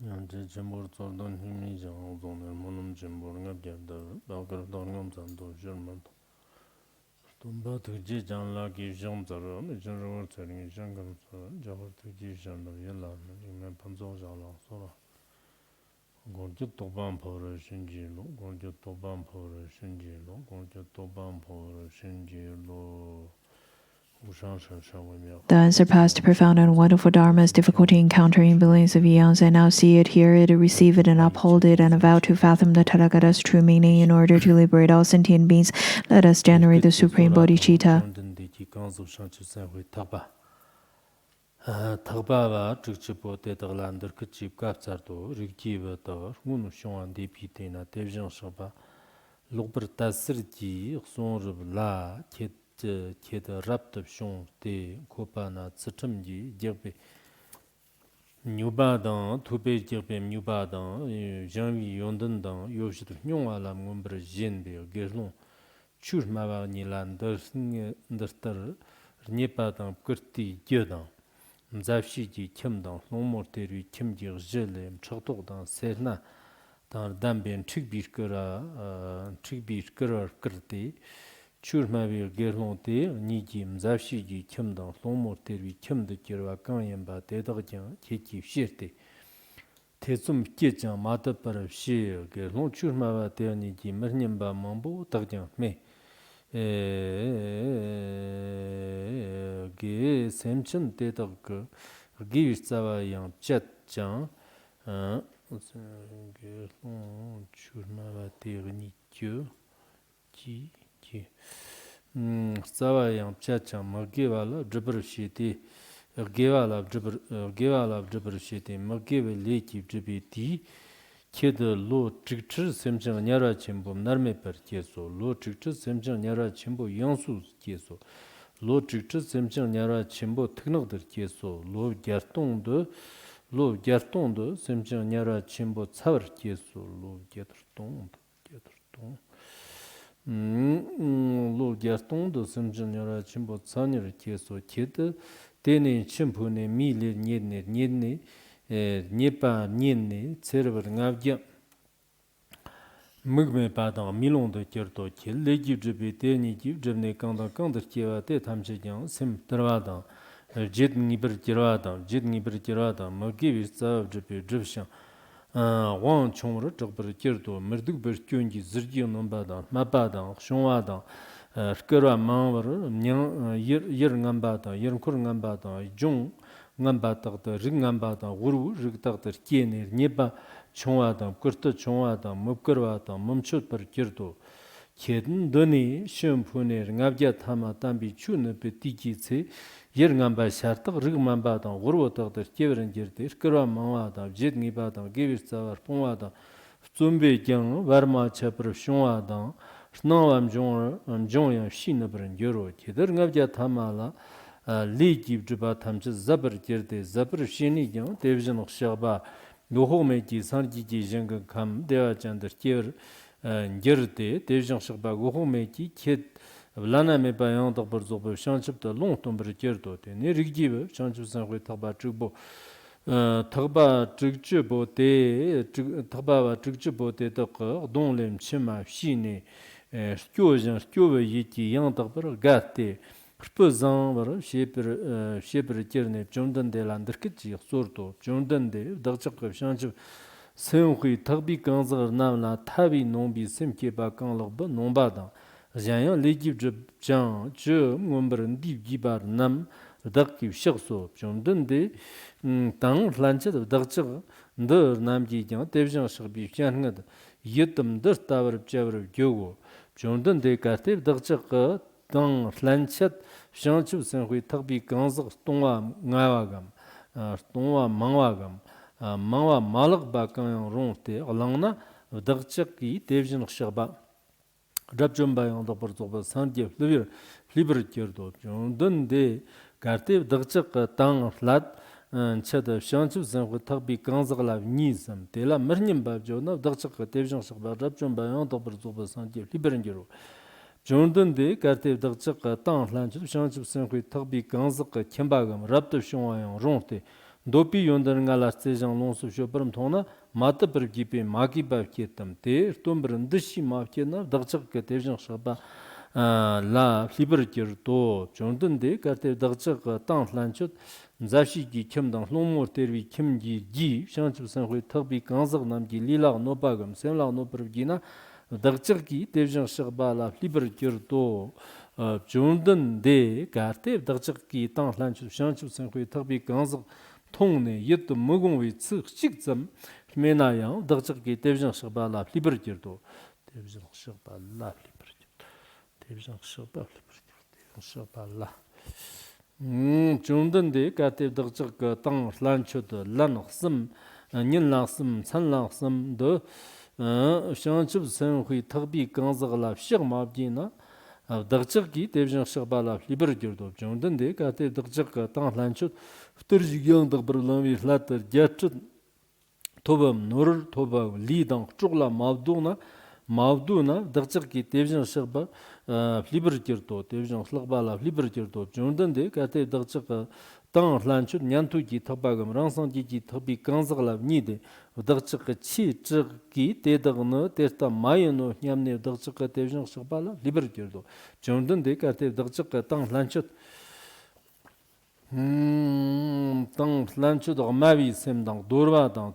Yanji Jimbur Zordan Himi Jang Zoner Munum Jimbur Ngabjabda Bakar Dorngam Zando German Tumba Tuji Janla Gi Jam Zara, General Telling Jangam Jabber Tuji Janda Yella, Iman Panzo Jala Sora Gorju Toban Power Shinjilo, Gorju Toban Power Shinjilo, Gorju Toban Power Shinjilo. The unsurpassed, profound, and wonderful Dharma is difficulty encountering billions of eons. I now see it, hear it, receive it, and uphold it, and vow to fathom the Tathagata's true meaning in order to liberate all sentient beings. Let us generate the Supreme Bodhicitta. Tagbawa Chikchipo Tetaglander Kachip Kapsarto, Rikivator, Munushan Depitena, Tejan Shaba, Luberta Sirti, Son La, Kid Rapt of Shon, De Kopana, Tsatumji, Dirbe, Nubadan, Tube Dirbe, Nubadan, Janvi Yondandan, Yoshit Nyonala Mumbre Jenbe, Gerlon, Churmava Nilander, Ndster, Nepadan, Kurti, Gyodan. Mzavshiji Kimdan, Lomorteri Kimji Zile, Chotogdan, Serna, Dan Dambian Chigbishkara, Chigbishkara Kirti, Churmavir Gerlonte, Niji, Mzavshiji Kimdan, Lomorteri Kim the Kirva Kanyamba, Dedajan, Kiki Shirti, Tesum Kitjan, Mata Parashir, Gerlon Churmava, Niji, Mernimba Mambo, Tagjan, Me. Ge semchen tetak gi tsawa yang chat chang ge churma va terni kyo ji ji tsawa yang chat chang mage wala jabr shiti ge wala jabr shiti mage ve leki jibiti Kid lo tricture semchang nyara chimbo narme per keso, lo tricture semchang nyara chimbo yangsu keso, lo tricture semchang nyara chimbo tiknagdar keso, lo gyartong de semchang nyara chimbo tsavar keso, lo gyartong de semchang nyara chimbo tsanyar keso, kid tene chimpo ne mi le nyedne Nipa Nini, Server Navia Mugme Padang, Milon de Kirto, Legi Jibi, Teni, Jibne Kanda, Kanda Kiva, Tamshijan, Sim Travadan, Jid Nibir Kirada, Magivis Zav Jibi, Jibshan, Wan Chomra, Jabber Kirto, Merduk Berkungi, Zirgion Nambadan, Mabadan, Shonwadan, Skara Manvar, Yer Nambada, Yerkur Nambada, Jung. Ngambata, Ringambata, Guru, Rigtata, Kiene, Nipa, Chongada, Kurta Chongada, Mupkurvata, Mumchut per Kirto, Keden, Doni, Shumpune, Ngabja Tama, Tambi, Chuna, Petiki, Yerngamba Sharta, Rigmambata, Gurwata, Kevin Girti, Skara Mawada, Jednibata, Givis, Pongada, Zumbi Gang, Varma Chapter, Shongada, Snowam Jonah, Shinabran, Euro, Keder Ngabja Tamala. Ligi Juba Tamch Zabr Girde, Zabr Shini Yang, Division of Shaba, Gohomeki, Sanji Janga Kam, Dea Jander Kier, Girde, Division Shaba, Gohomeki, Kid, Lana Mebayan, the Burzo, Shanship, the long tomber Girdo, Nerigive, Shanship Sanwe Taba Jubo, Taba Jugjubo, Taba Jugjubo, the Don Lem Chima, Shini, Skyojan, Skyover Yiti, Yang Tabar, Gatti. Spazan sheper kirne Jondan de Landerkit sorto Jondan de Dachak Shanch Senhui Tabi Ganzar Namla Tabi Nombi Simke Bakan Nombadan Jayan Legib Jan Je Mumber Div Gibar Nam Daki Shakso Jondan de Tang Lanchet of Dachak Nder Namji Jan Devjan Shabi Shanad Yetum Der Tower Javer Gyogo Jondan de Katev Dachak Dans Lanchet Shanchu Senhui Tabi Ganzak Stonga Ngawagam, Stonga Mangwagam, Mangwa Malak Bakan Ronte, Alangna, Dagchaki, Devjan Shaba, Rabjumba on the Portoba, Sandia, Liber Kirdo, Jondan de Garte, Dagchak, Tang, Flat, and Cheddar Shanchu Senhui Tabi Ganzak Nizam, Tela Mernim Babjona, Dagchak, Devjan Shaba, Rabjumba on the Portoba, Sandia, Liberangero. Jondan de Garte Dagchak, Tang, Lanch, Shanchu Senhui Tabi Ganzak, Kimbagam, Raptor Shonwayang, Ronte, dopi yondar nga la sejang longsu shoparam thona mata pargipe magi bavketam te tombran dishi mavkena dagchak ka tevjang shaba la liberkir to jondande karte dagchak tang lanchut zashi gi kimdang longmor tervi kimgi gi shangchib sanhui thagbi kanzag namgi lilag nopagam semlag nopargina dagchak gi tevjang shaba la liberkir to jondande karte dagchak gi tang lanchut shangchib sanhui thagbi kanzag 통네 옛도 먹은위 측직점 메나양 덕적기 대비정 셔발라 리버지도 대비정 셔발라 리버지 대비정 셔발라 리버지 셔발라 중든데 가테 덕적 땅 란초도 란학심 닌랑심 산랑심도 샹칩 선회 특비 강자가 시그마비나 덕적기 대비정 셔발라 리버지도 중든데 가테 덕적 땅 란초 Terjigyangdag birlamvi latar jatchit tobam nur tobam lidang chukla mavduna dagchak ki tevjang shagba libertirto tevjang slagba la libertirto jondande kate dagchak tang lanchut nyantu ki tabagam rangsang ki tabi kanzag la nide dagchak chi chig ki tedagna testa mayano nyamne dagchak tevjang shagba la libertirto jondande kate dagchak tang lanchut 땅 란초도 마비 셈당 도르바당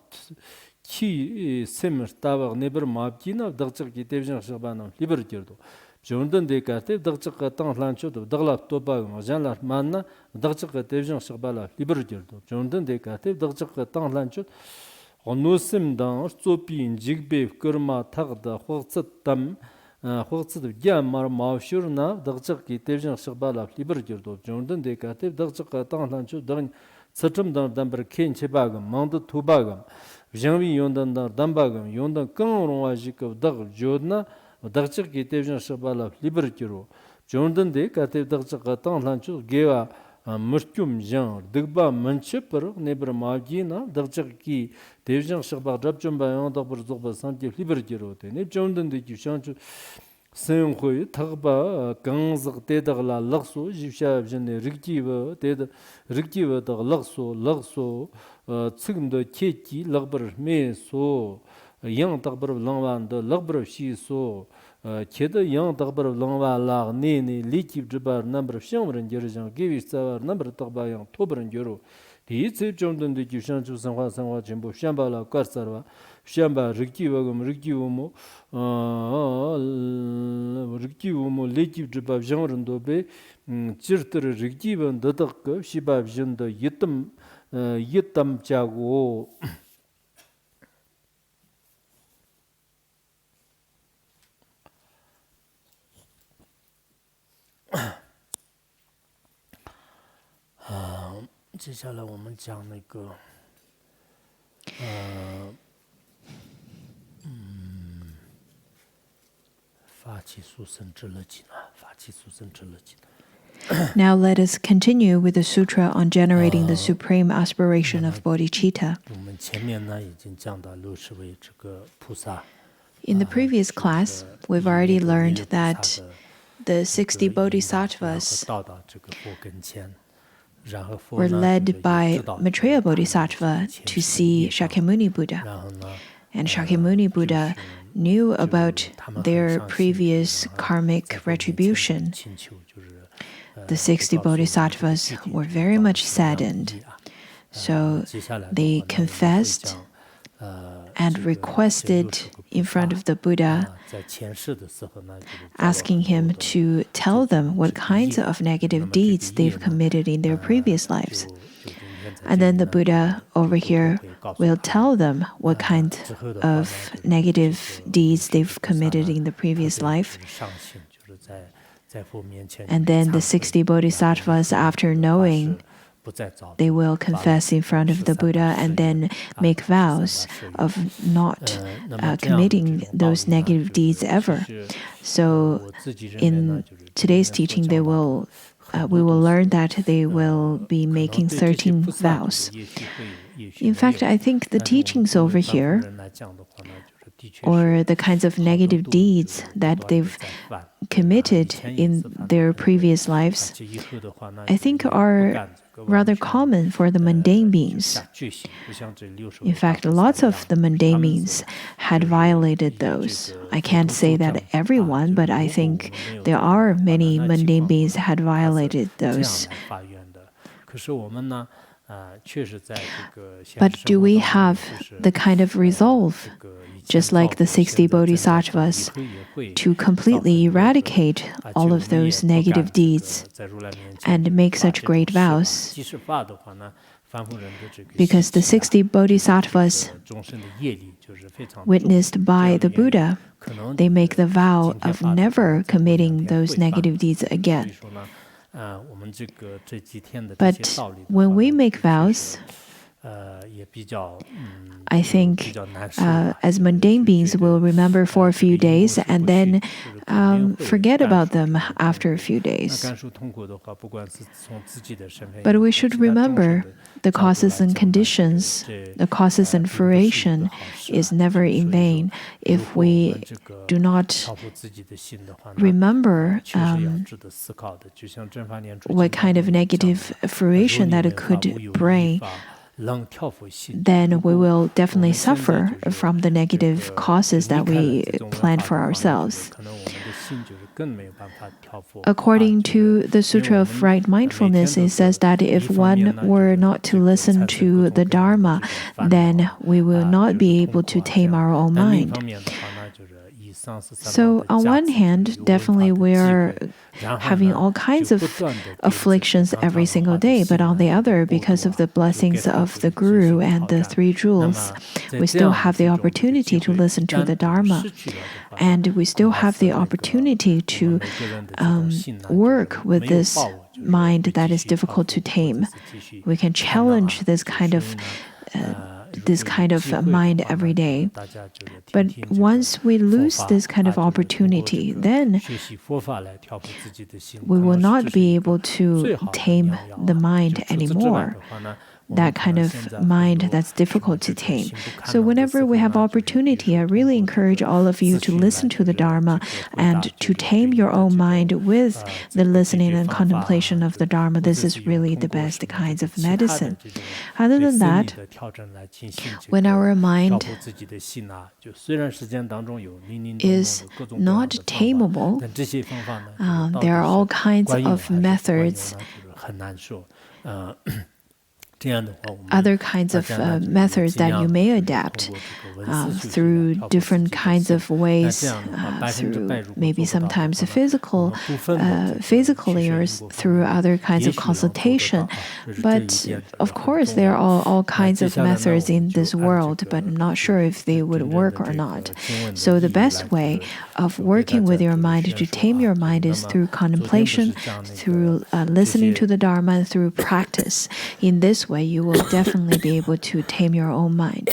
키 셈을 따박 네버 마비나 덕적기 대비정 셔바나 리버지도 존던 데카테 덕적 땅 란초도 덕랍 토바 마잔라 만나 덕적 대비정 셔바라 리버지도 존던 데카테 덕적 땅 란초 온노셈당 소피인 직베 거마 타그다 호츠땀 호츠도 야마르 마우슈르나 덕적기 대비정 셔바라 리버지도 존던 데카테 덕적 땅 란초 덕 Satumdan dambar ken chebagam, manda tubagam, janvi yondan dambagam, yondan kangrongwa jikav dag jodna, dagchak ki tevjan shabala liberkiro. Jondan de katev dagchak tang lanchu gewa murtyum jan, digba manchipar nebra magina, dagchak ki tevjan shabala rabjumba yondag bar zogba santi liberkiro. Neb jondan de ki shanchu Senhui Tagba Gangzak Tedagla Lakso, Jibsha Jane Rikiva, Ted Rikiva the Lakso, Tsigmdo Keki, Lagbar Me so, Young Tagbar of Langwan, the Lagbar of Shi so, Keda Young Tagbar of Langwa La, Nene, Liki Jibar, number of Shamar and Jerijan, give it our number of Tagba Yang, Tober and Joro. The Itse Jondan de Kishan to Sanwa Jimbo, Shambala, Karsarva, Shamba, Rikiwagum, Rikiwomo, Rikiwomo, Leki Jiba, Jean Dobe, Chirter, Rikivan, Dadak, Shiba, Jenda, Yitam Chago.接下来我们讲那个发起速生之乐境啊，发起速生之乐境。 Now let us continue with the sutra on generating the supreme aspiration of bodhicitta. 我们前面呢已经讲到60位这个菩萨。 In the previous class, we've already learned that the 60 bodhisattvas 到达这个佛跟前。 were led by Maitreya Bodhisattva to see Shakyamuni Buddha. And Shakyamuni Buddha knew about their previous karmic retribution. The 60 bodhisattvas were very much saddened. So they confessed and requested in front of the Buddha, asking him to tell them what kinds of negative deeds they've committed in their previous lives. And then the Buddha over here will tell them what kind of negative deeds they've committed in the previous life. And then the 60 bodhisattvas, after knowing, they will confess in front of the Buddha and then make vows of not committing those negative deeds ever. So in today's teaching, we will learn that they will be making 13 vows. In fact, I think the teachings over here, or the kinds of negative deeds that they've committed in their previous lives, I think are rather common for the mundane beings. In fact, lots of the mundane beings had violated those. I can't say that everyone, but I think there are many mundane beings had violated those. But do we have the kind of resolve, just like the 60 Bodhisattvas, to completely eradicate all of those negative deeds and make such great vows? Because the 60 Bodhisattvas witnessed by the Buddha, they make the vow of never committing those negative deeds again. But when we make vows, I think as mundane beings we'll remember for a few days and then forget about them after a few days. But we should remember the causes and conditions, the causes and fruition is never in vain. If we do not remember what kind of negative fruition that it could bring, then we will definitely suffer from the negative causes that we planned for ourselves. According to the Sutra of Right Mindfulness, it says that if one were not to listen to the Dharma, then we will not be able to tame our own mind. So on one hand, definitely we are having all kinds of afflictions every single day, but on the other, because of the blessings of the Guru and the three jewels, we still have the opportunity to listen to the Dharma, and we still have the opportunity to work with this mind that is difficult to tame. We can challenge this kind of mind every day. But once we lose this kind of opportunity, then we will not be able to tame the mind anymore. That kind of mind that's difficult to tame. So whenever we have opportunity, I really encourage all of you to listen to the Dharma and to tame your own mind with the listening and contemplation of the Dharma. This is really the best kinds of medicine. Other than that, when our mind is not tameable, there are all kinds of methods, other kinds of methods that you may adapt through different kinds of ways, through maybe sometimes physically or through other kinds of consultation. But of course, there are all kinds of methods in this world, but I'm not sure if they would work or not. So the best way of working with your mind to tame your mind is through contemplation, through listening to the Dharma, and through practice. In this way, you will definitely be able to tame your own mind.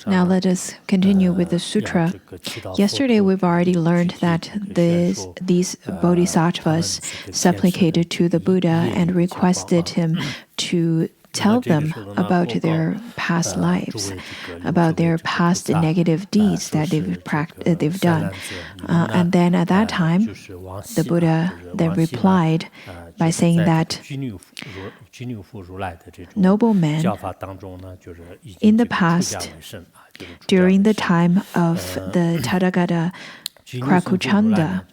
Now let us continue with the sutra. Yesterday we've already learned that these bodhisattvas supplicated to the Buddha and requested him to tell them about their past lives, about their past negative deeds that they've done. And then at that time, the Buddha then replied by saying that noble men in the past, during the time of the Tathagata Krakuchanda,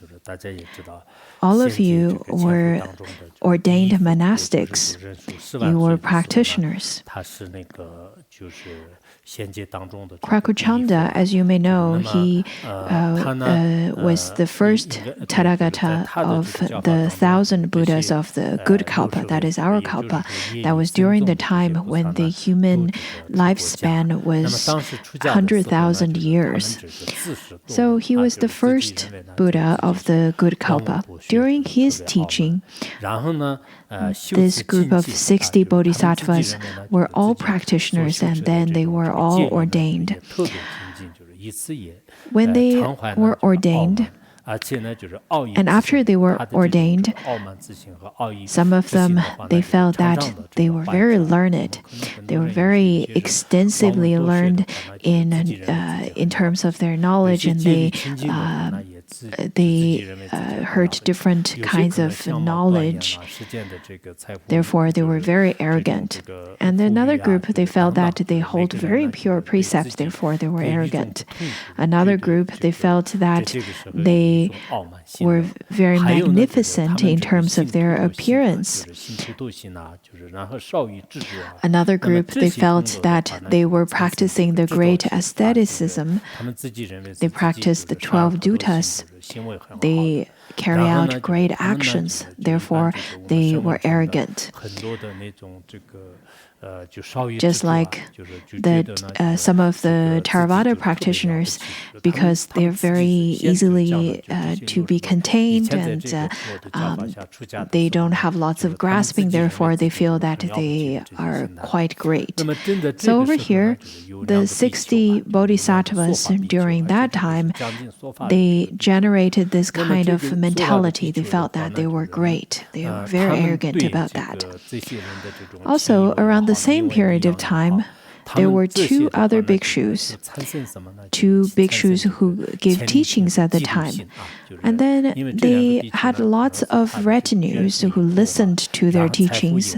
all of you were ordained monastics. You were practitioners. Krakuchanda, as you may know, he was the first Tathagata of the 1,000 Buddhas of the good Kalpa, that is our Kalpa. That was during the time when the human lifespan was 100,000 years. So he was the first Buddha of the the good kalpa. During his teaching, this group of 60 bodhisattvas were all practitioners, and then they were all ordained. When they were ordained, and after they were ordained, some of them, they felt that they were very learned. They were very extensively learned in terms of their knowledge, and they heard different kinds of knowledge. Therefore, they were very arrogant. And another group, they felt that they hold very pure precepts, therefore they were arrogant. Another group, they felt that they were very magnificent in terms of their appearance. Another group, they felt that they were practicing the great aestheticism. They practiced the 12 duttas. They carry out great actions. Therefore, they were arrogant. Just like some of the Theravada practitioners, because they're very easily to be contained, and they don't have lots of grasping, therefore they feel that they are quite great. So over here, the 60 bodhisattvas during that time, they generated this kind of mentality. They felt that they were great. They were very arrogant about that. Also, around the same period of time, there were two other bhikshus, who gave teachings at the time. And then they had lots of retinues who listened to their teachings.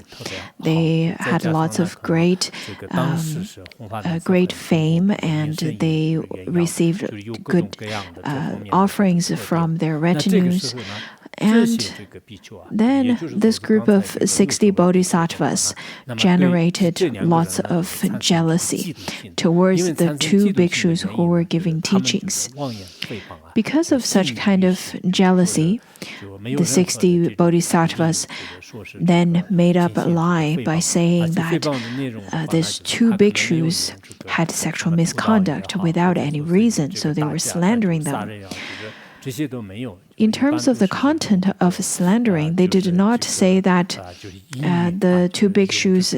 They had lots of great fame, and they received good offerings from their retinues. And then this group of 60 bodhisattvas generated lots of jealousy towards the two bhikshus who were giving teachings. Because of such kind of jealousy, the 60 bodhisattvas then made up a lie by saying that these two bhikshus had sexual misconduct without any reason, so they were slandering them. In terms of the content of slandering, they did not say that the two bhikshus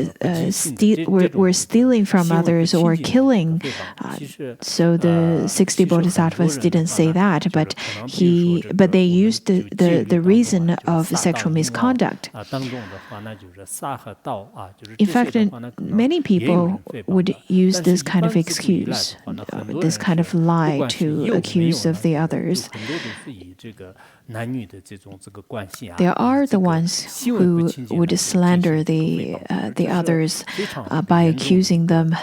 were stealing from others or killing. So the 60 bodhisattvas didn't say that, but they used the reason of sexual misconduct. In fact, many people would use this kind of excuse, this kind of lie to accuse of the others. There are the ones who would slander the others by accusing them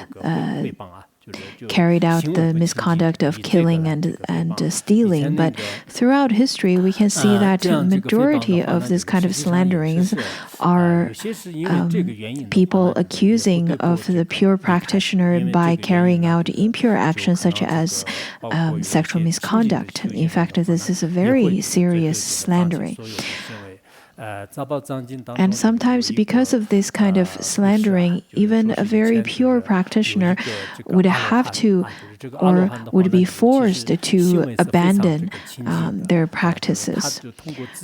carried out the misconduct of killing and stealing. But throughout history, we can see that majority of this kind of slanderings are people accusing of the pure practitioner by carrying out impure actions such as sexual misconduct. In fact, this is a very serious slandering. And sometimes because of this kind of slandering, even a very pure practitioner would have to or would be forced to abandon their practices.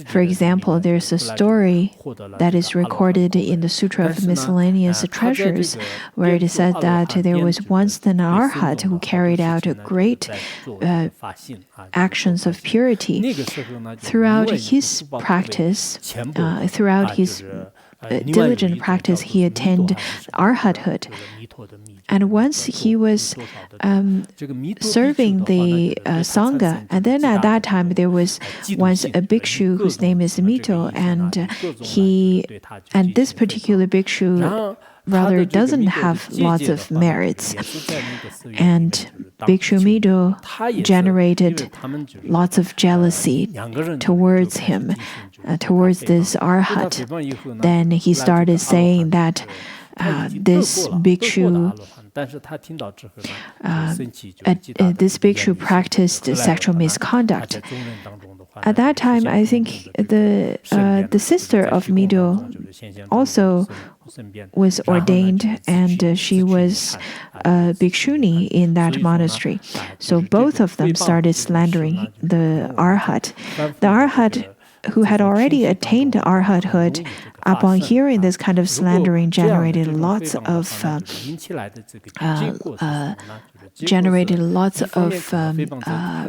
For example, there's a story that is recorded in the Sutra of Miscellaneous Treasures, where it is said that there was once an arhat who carried out great actions of purity. Throughout his practice, throughout his diligent practice, he attained arhathood. And once he was serving the Sangha, and then at that time there was once a bhikshu whose name is Mito, and this particular bhikshu rather doesn't have lots of merits. And Bhikshu Mito generated lots of jealousy towards him, towards this arhat. Then he started saying that this bhikshu practiced sexual misconduct. at that time, I think the sister of Mido also was ordained, and she was a bhikshuni in that monastery. So both of them started slandering the arhat. The arhat who had already attained arhathood, upon hearing this kind of slandering, generated lots of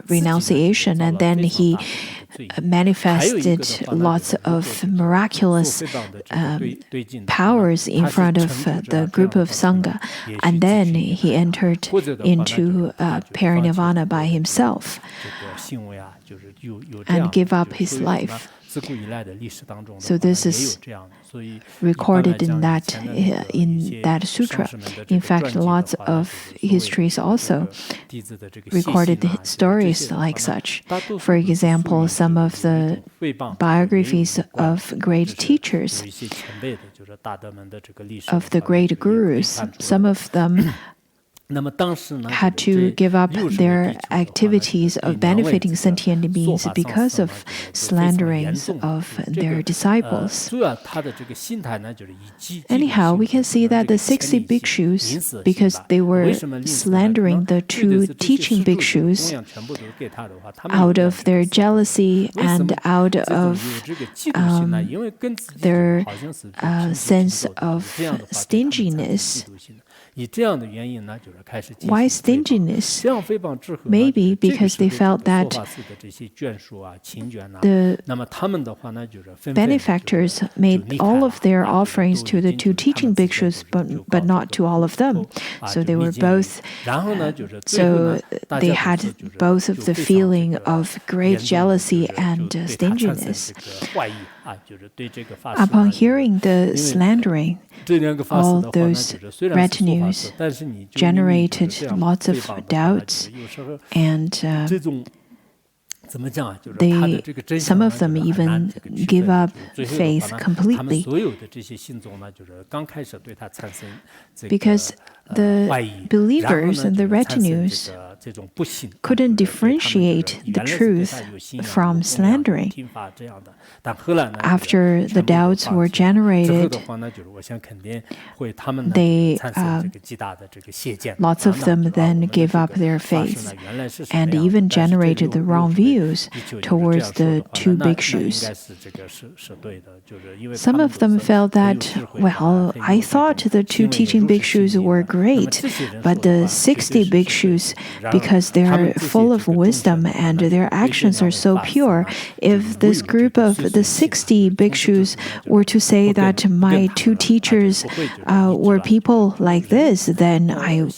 renunciation, and then he manifested lots of miraculous powers in front of the group of Sangha, and then he entered into parinirvana by himself and give up his life. So this is recorded in that sutra. In fact, lots of histories also recorded stories like such. For example, some of the biographies of great teachers, of the great gurus, some of them had to give up their activities of benefiting sentient beings because of slanderings of their disciples. Anyhow, we can see that the 60 bhikshus, because they were slandering the two teaching bhikshus, out of their jealousy and out of their sense of stinginess. Why stinginess? Maybe because they felt that the benefactors made all of their offerings to the two teaching bhikshus, but not to all of them. So they were both. So they had both of the feeling of great jealousy and stinginess. Upon hearing the slandering, all those retinues generated lots of doubts, and some of them even give up faith completely, because the believers and the retinues couldn't differentiate the truth from slandering. After the doubts were generated, lots of them then gave up their faith and even generated the wrong views towards the two bhikshus. Some of them felt that, well, I thought the two teaching bhikshus were great, but the 60 bhikshus, because they're full of wisdom and their actions are so pure, if this group of the 60 bhikshus were to say that my two teachers were people like this, then I'm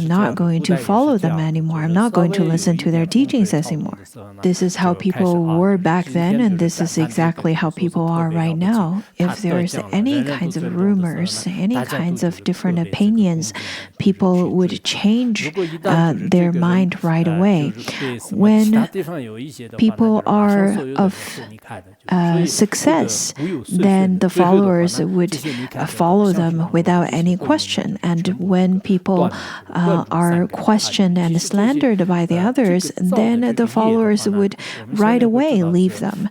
not going to follow them anymore. I'm not going to listen to their teachings anymore. This is how people were back then, and this is exactly how people are right now. If there's any kinds of rumors, any kinds of different opinions, people would change their mind right away. When people are of success, then the followers would follow them without any question. And when people are questioned and slandered by the others, then the followers would right away leave them.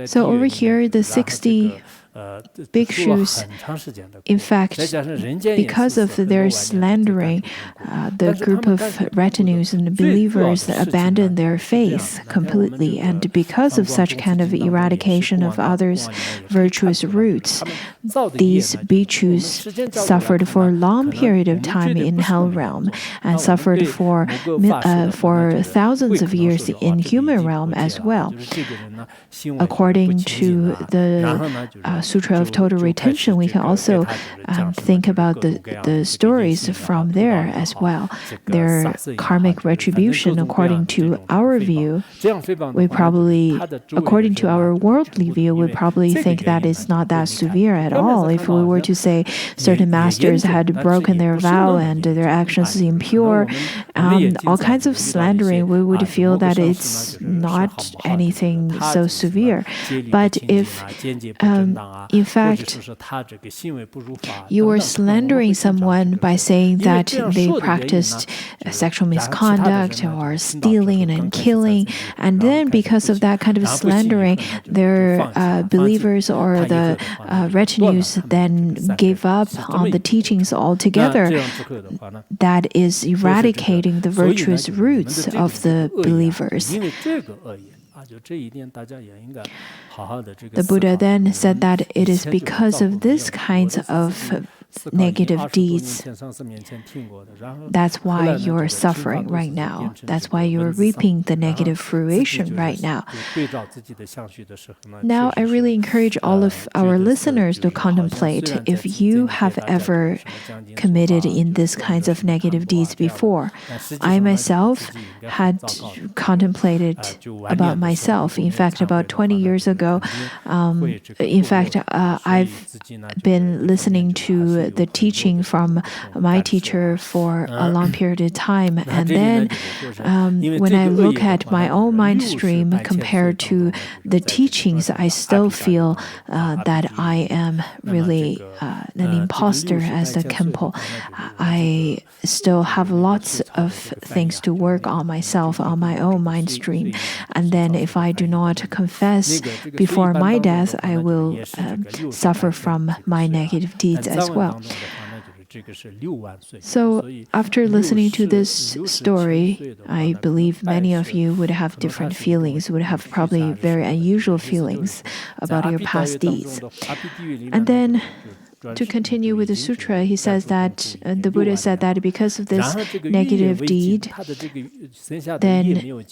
So over here, the 60 bhikshus, in fact, because of their slandering, the group of retinues and believers abandoned their faith completely. And because of such kind of eradication of others' virtuous roots, these bhikshus suffered for a long period of time in hell realm and suffered for thousands of years in human realm as well. According to the Sutra of Total Retention, we can also think about the stories from there as well. Their karmic retribution, according to our view, according to our worldly view, we probably think that it's not that severe at all. If we were to say certain masters had broken their vow and their actions seem impure, all kinds of slandering, we would feel that it's not anything so severe. But if In fact, you were slandering someone by saying that they practiced sexual misconduct or stealing and killing, and then because of that kind of slandering, their believers or the retinues then gave up on the teachings altogether. That is eradicating the virtuous roots of the believers. The Buddha then said that it is because of this kinds of negative deeds. That's why you're suffering right now. That's why you're reaping the negative fruition right now. Now, I really encourage all of our listeners to contemplate if you have ever committed in these kinds of negative deeds before. I myself had contemplated about myself. In fact, about 20 years ago, I've been listening to the teaching from my teacher for a long period of time. And then when I look at my own mind stream compared to the teachings, I still feel that I am really an imposter as the Kempo. I still have lots of things to work on myself, on my own mind stream. And then if I do not confess before my death, I will suffer from my negative deeds as well. So after listening to this story, I believe many of you would have different feelings, would have probably very unusual feelings about your past deeds. And then to continue with the sutra, he says that the Buddha said that because of this negative deed, then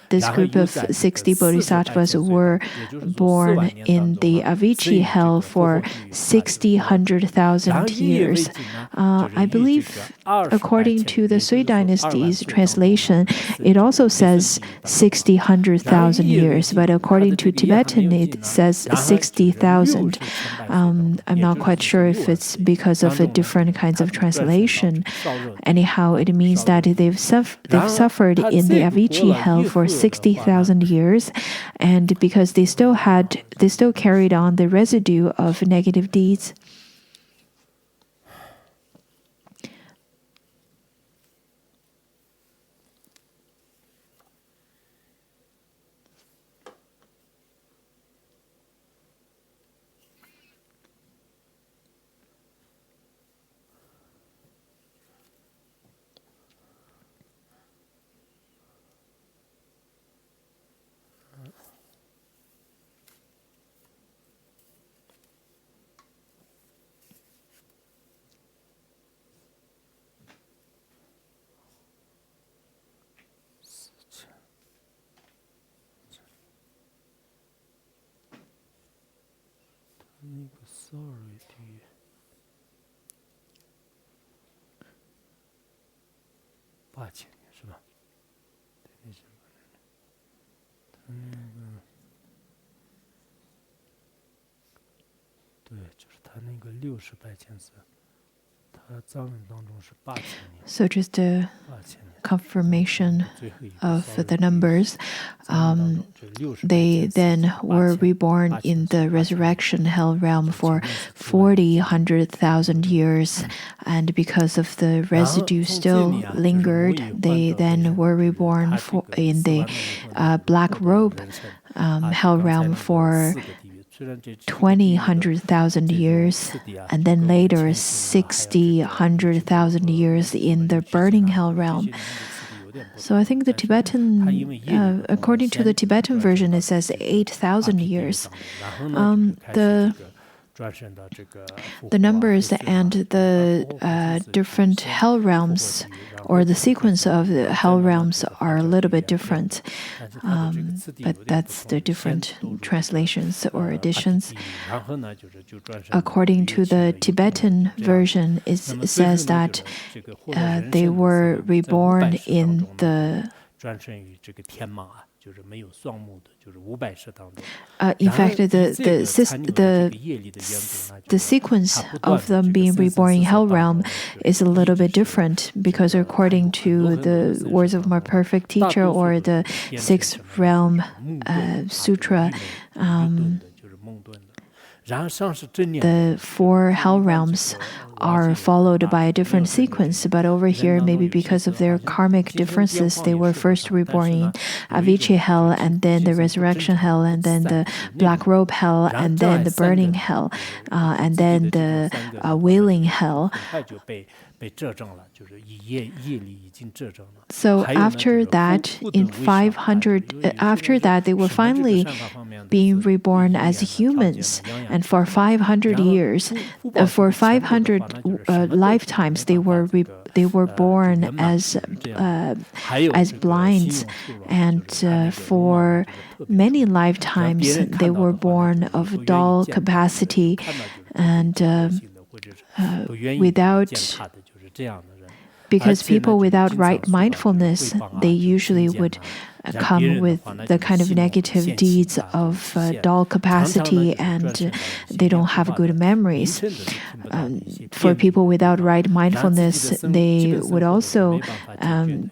this group of 60 bodhisattvas were born in the Avicii hell for 100,000 years. I believe, according to the Sui dynasty's translation, it also says 100,000 years, but according to Tibetan, it says 60,000. I'm not quite sure if it's because of the different kinds of translation. Anyhow, it means that they've suffered in the Avicii hell for 60,000 years, and because they still carried on the residue of negative deeds. So just a confirmation of the numbers. They then were reborn in the resurrection hell realm for 100,000 years, and because of the residue still lingered, they then were reborn in the black robe hell realm for 100,000 years, and then later 100,000 years in the burning hell realm. So I think the Tibetan, according to the Tibetan version, it says 8,000 years. The numbers and the different hell realms, or the sequence of the hell realms, are a little bit different. But that's the different translations or editions. According to the Tibetan version, it says that they were reborn in the in fact, the sequence of them being reborn in hell realm is a little bit different, because according to the words of my perfect teacher, or the sixth realm sutra, the 4 hell realms are followed by a different sequence, but over here, maybe because of their karmic differences, they were first reborn in Avicii hell, and then the resurrection hell, and then the black robe hell, and then the burning hell, and then the wailing hell. So after that, after that, they were finally being reborn as humans, and for 500 years, for 500 lifetimes, they were born as blinds, and for many lifetimes, they were born of dull capacity and because people without right mindfulness, they usually would come with the kind of negative deeds of dull capacity, and they don't have good memories. For people without right mindfulness, they would also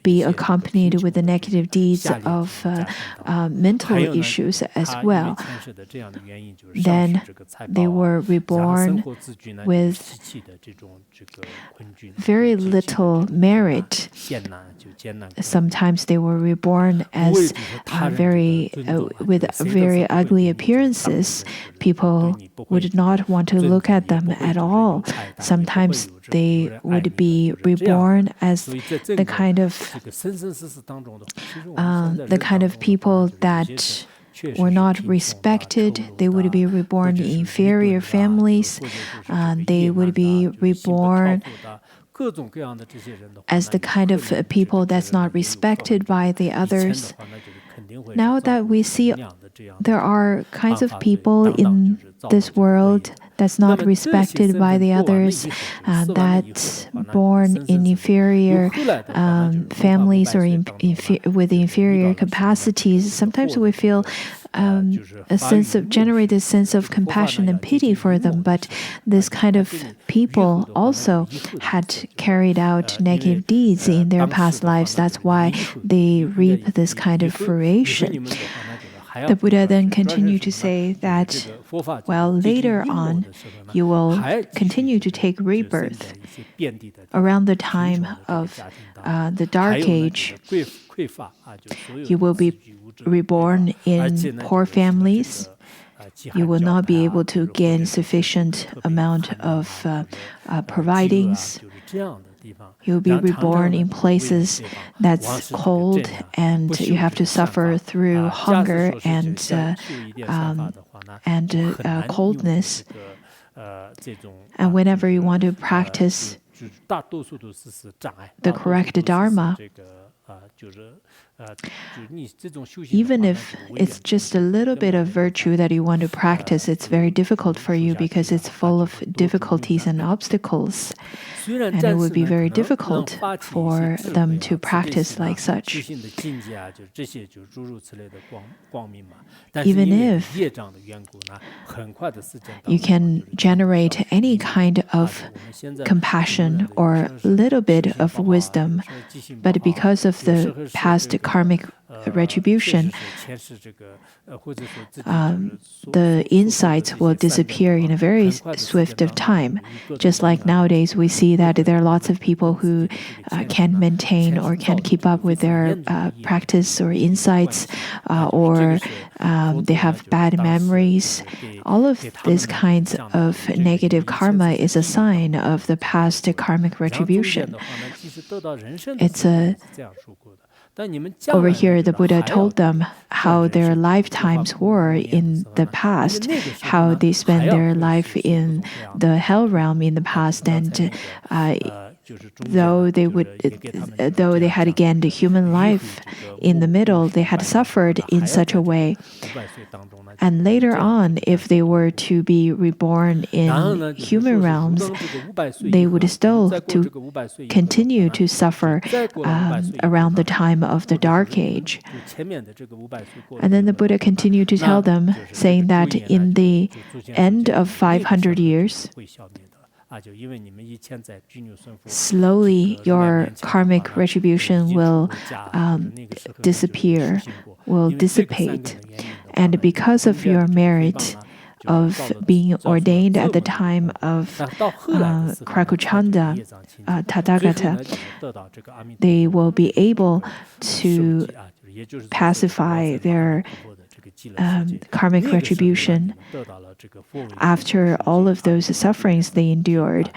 be accompanied with the negative deeds of mental issues as well. Then they were reborn with very little merit. Sometimes they were reborn as with very ugly appearances. People would not want to look at them at all. Sometimes they would be reborn as the kind of people that were not respected. They would be reborn in inferior families. They would be reborn as the kind of people that's not respected by the others. Now that we see there are kinds of people in this world that's not respected by the others, that's born in inferior families or with inferior capacities, sometimes we feel generate a sense of compassion and pity for them. But this kind of people also had carried out negative deeds in their past lives. That's why they reap this kind of fruition. The Buddha then continued to say that, well, later on, you will continue to take rebirth. Around the time of the Dark Age, you will be reborn in poor families. You will not be able to gain sufficient amount of providings. You'll be reborn in places that's cold, and you have to suffer through hunger and coldness. And whenever you want to practice the correct Dharma, even if it's just a little bit of virtue that you want to practice, it's very difficult for you because it's full of difficulties and obstacles. And it would be very difficult for them to practice like such. Even if you can generate any kind of compassion or little bit of wisdom, but because of the past karmic retribution, the insights will disappear in a very swift of time. Just like nowadays, we see that there are lots of people who can't maintain or can't keep up with their practice or insights, or they have bad memories. All of these kinds of negative karma is a sign of the past karmic retribution. Over here, the Buddha told them how their lifetimes were in the past, how they spent their life in the hell realm in the past, and though they had gained a human life in the middle, they had suffered in such a way. And later on, if they were to be reborn in human realms, they would still continue to suffer around the time of the Dark Age. And then the Buddha continued to tell them, saying that in the end of 500 years, slowly your karmic retribution will disappear, will dissipate. And because of your merit, of being ordained at the time of Krakuchanda Tathagata, they will be able to pacify their karmic retribution after all of those sufferings they endured.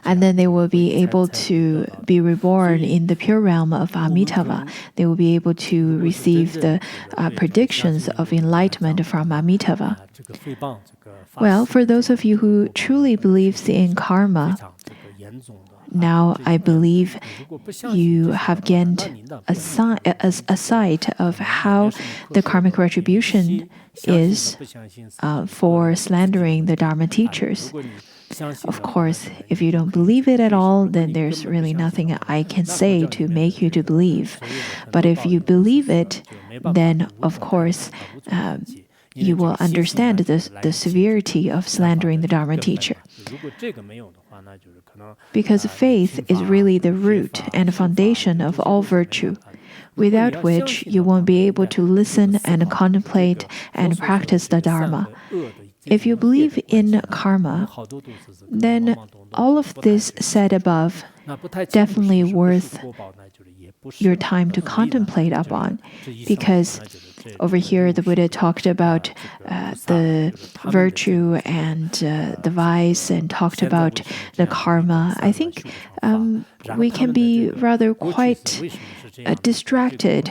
And then they will be able to be reborn in the pure realm of Amitabha. They will be able to receive the predictions of enlightenment from Amitabha. Well, for those of you who truly believes in karma, now I believe you have gained a sight of how the karmic retribution is for slandering the Dharma teachers. Of course, if you don't believe it at all, then there's really nothing I can say to make you to believe. But if you believe it, then of course you will understand the severity of slandering the Dharma teacher. Because faith is really the root and foundation of all virtue, without which you won't be able to listen and contemplate and practice the Dharma. If you believe in karma, then all of this said above definitely worth your time to contemplate upon, because over here the Buddha talked about the virtue and the vice and talked about the karma. I think we can be rather quite distracted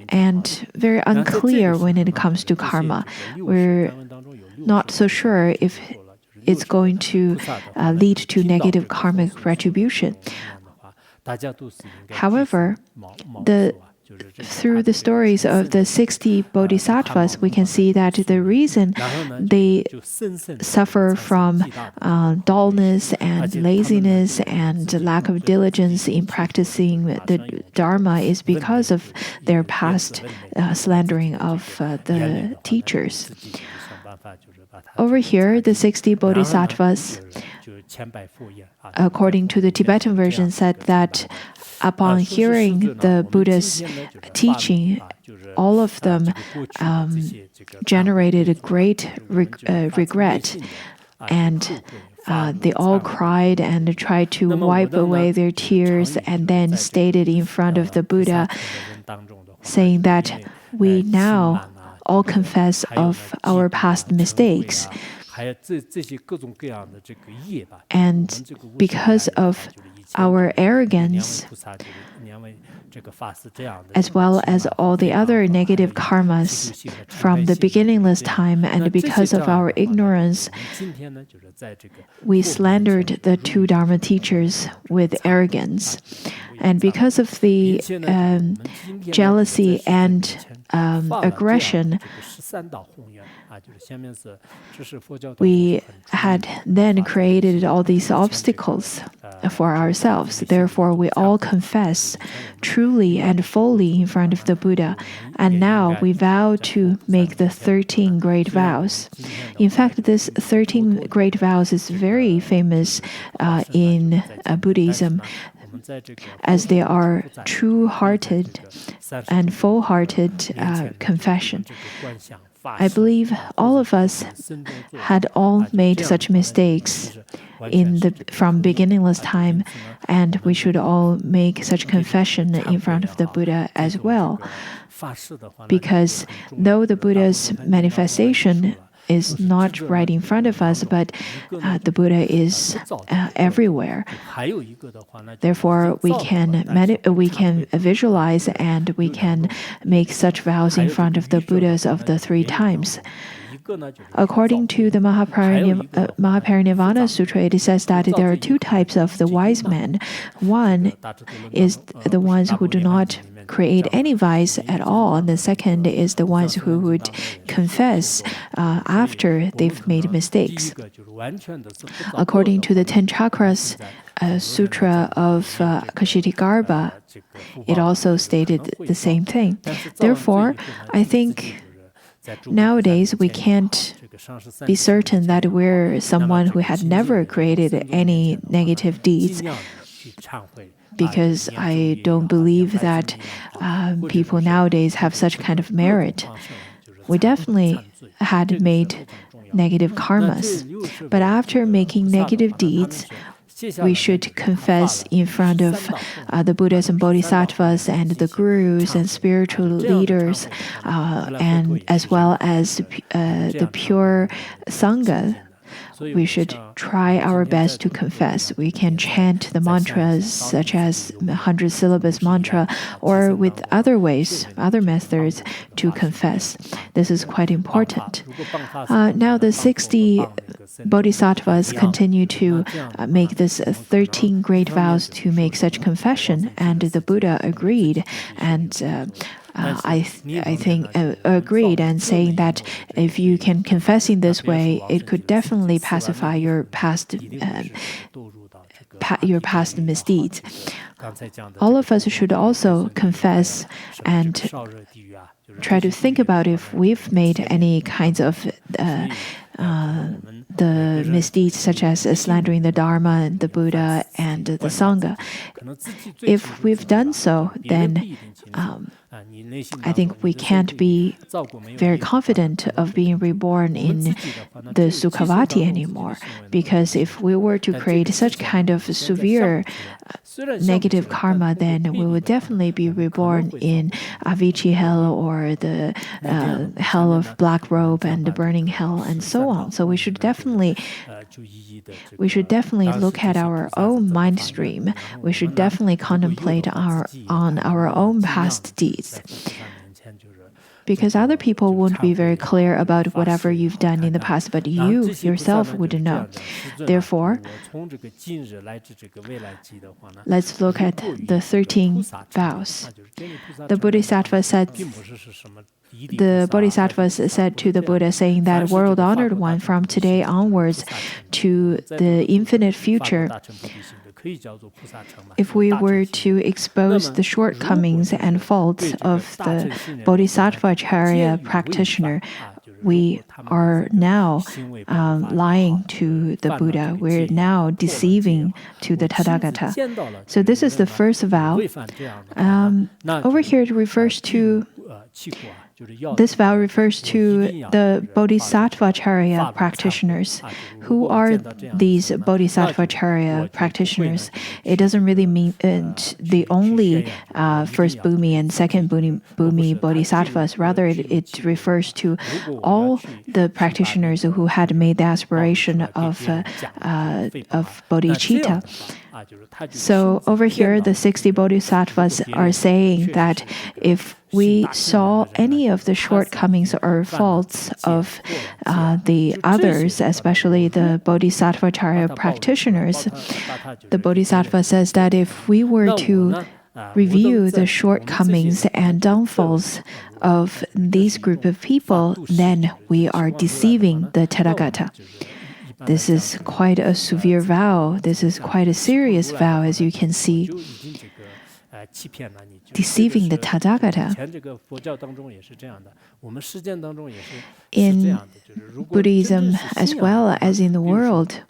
and very unclear when it comes to karma. We're not so sure if it's going to lead to negative karmic retribution. However, through the stories of the 60 Bodhisattvas, we can see that the reason they suffer from dullness and laziness and lack of diligence in practicing the Dharma is because of their past slandering of the teachers. Over here, the 60 Bodhisattvas, according to the Tibetan version, said that upon hearing the Buddha's teaching, all of them generated a great regret, and they all cried and tried to wipe away their tears, and then stated in front of the Buddha, saying that we now all confess of our past mistakes. And because of our arrogance, as well as all the other negative karmas from the beginningless time, and because of our ignorance, we slandered the two Dharma teachers with arrogance. And because of the jealousy and aggression, we had then created all these obstacles for ourselves. Therefore, we all confess truly and fully in front of the Buddha. And now we vow to make the 13 great vows. In fact, this 13 great vows is very famous in Buddhism, as they are true-hearted and full-hearted confession. I believe all of us had all made such mistakes from beginningless time, and we should all make such confession in front of the Buddha as well. Because though the Buddha's manifestation is not right in front of us, but the Buddha is everywhere. Therefore, we can visualize and we can make such vows in front of the Buddhas of the three times. According to the Mahaparinirvana Sutra, it says that there are two types of the wise men. One is the ones who do not create any vice at all, and the second is the ones who would confess after they've made mistakes. According to the 10 Chakras Sutra of Kashitigarbha, it also stated the same thing. Therefore, I think nowadays we can't be certain that we're someone who had never created any negative deeds, because I don't believe that people nowadays have such kind of merit. we definitely had made negative karmas. But after making negative deeds, we should confess in front of the Buddhas and Bodhisattvas and the gurus and spiritual leaders, and as well as the pure Sangha. We should try our best to confess. We can chant the mantras such as 100 syllabus mantra or with other ways, other methods to confess. This is quite important. Now the 60 Bodhisattvas continue to make this 13 great vows to make such confession, and the Buddha agreed, and I think agreed, and saying that if you can confess in this way, it could definitely pacify your past misdeeds. All of us should also confess and try to think about if we've made any kinds of the misdeeds such as slandering the Dharma, the Buddha, and the Sangha. If we've done so, then I think we can't be very confident of being reborn in the Sukhavati anymore, because if we were to create such kind of severe negative karma, then we would definitely be reborn in Avicii hell or the hell of black robe and the burning hell and so on. So we should definitely look at our own mind stream. We should definitely contemplate on our own past deeds. Because other people won't be very clear about whatever you've done in the past, but you yourself would know. Therefore, let's look at the 13 vows. The Bodhisattvas said to the Buddha, saying that, "World honored one, from today onwards to the infinite future, if we were to expose the shortcomings and faults of the Bodhisattvacharya practitioner, we are now lying to the Buddha. We're now deceiving to the Tathagata." So this is the first vow. Over here it refers to This vow refers to the Bodhisattvacharya practitioners. Who are these Bodhisattvacharya practitioners? It doesn't really mean the only first Bhumi and second Bhumi Bodhisattvas. Rather, it refers to all the practitioners who had made the aspiration of bodhicitta. So over here, the 60 Bodhisattvas are saying that if we saw any of the shortcomings or faults of the others, especially the Bodhisattvacharya practitioners, the Bodhisattva says that if we were to review the shortcomings and downfalls of these group of people, then we are deceiving the Tathagata. This is quite a severe vow. This is quite a serious vow, as you can see. Deceiving the Tathagata. In Buddhism, as well as in the world,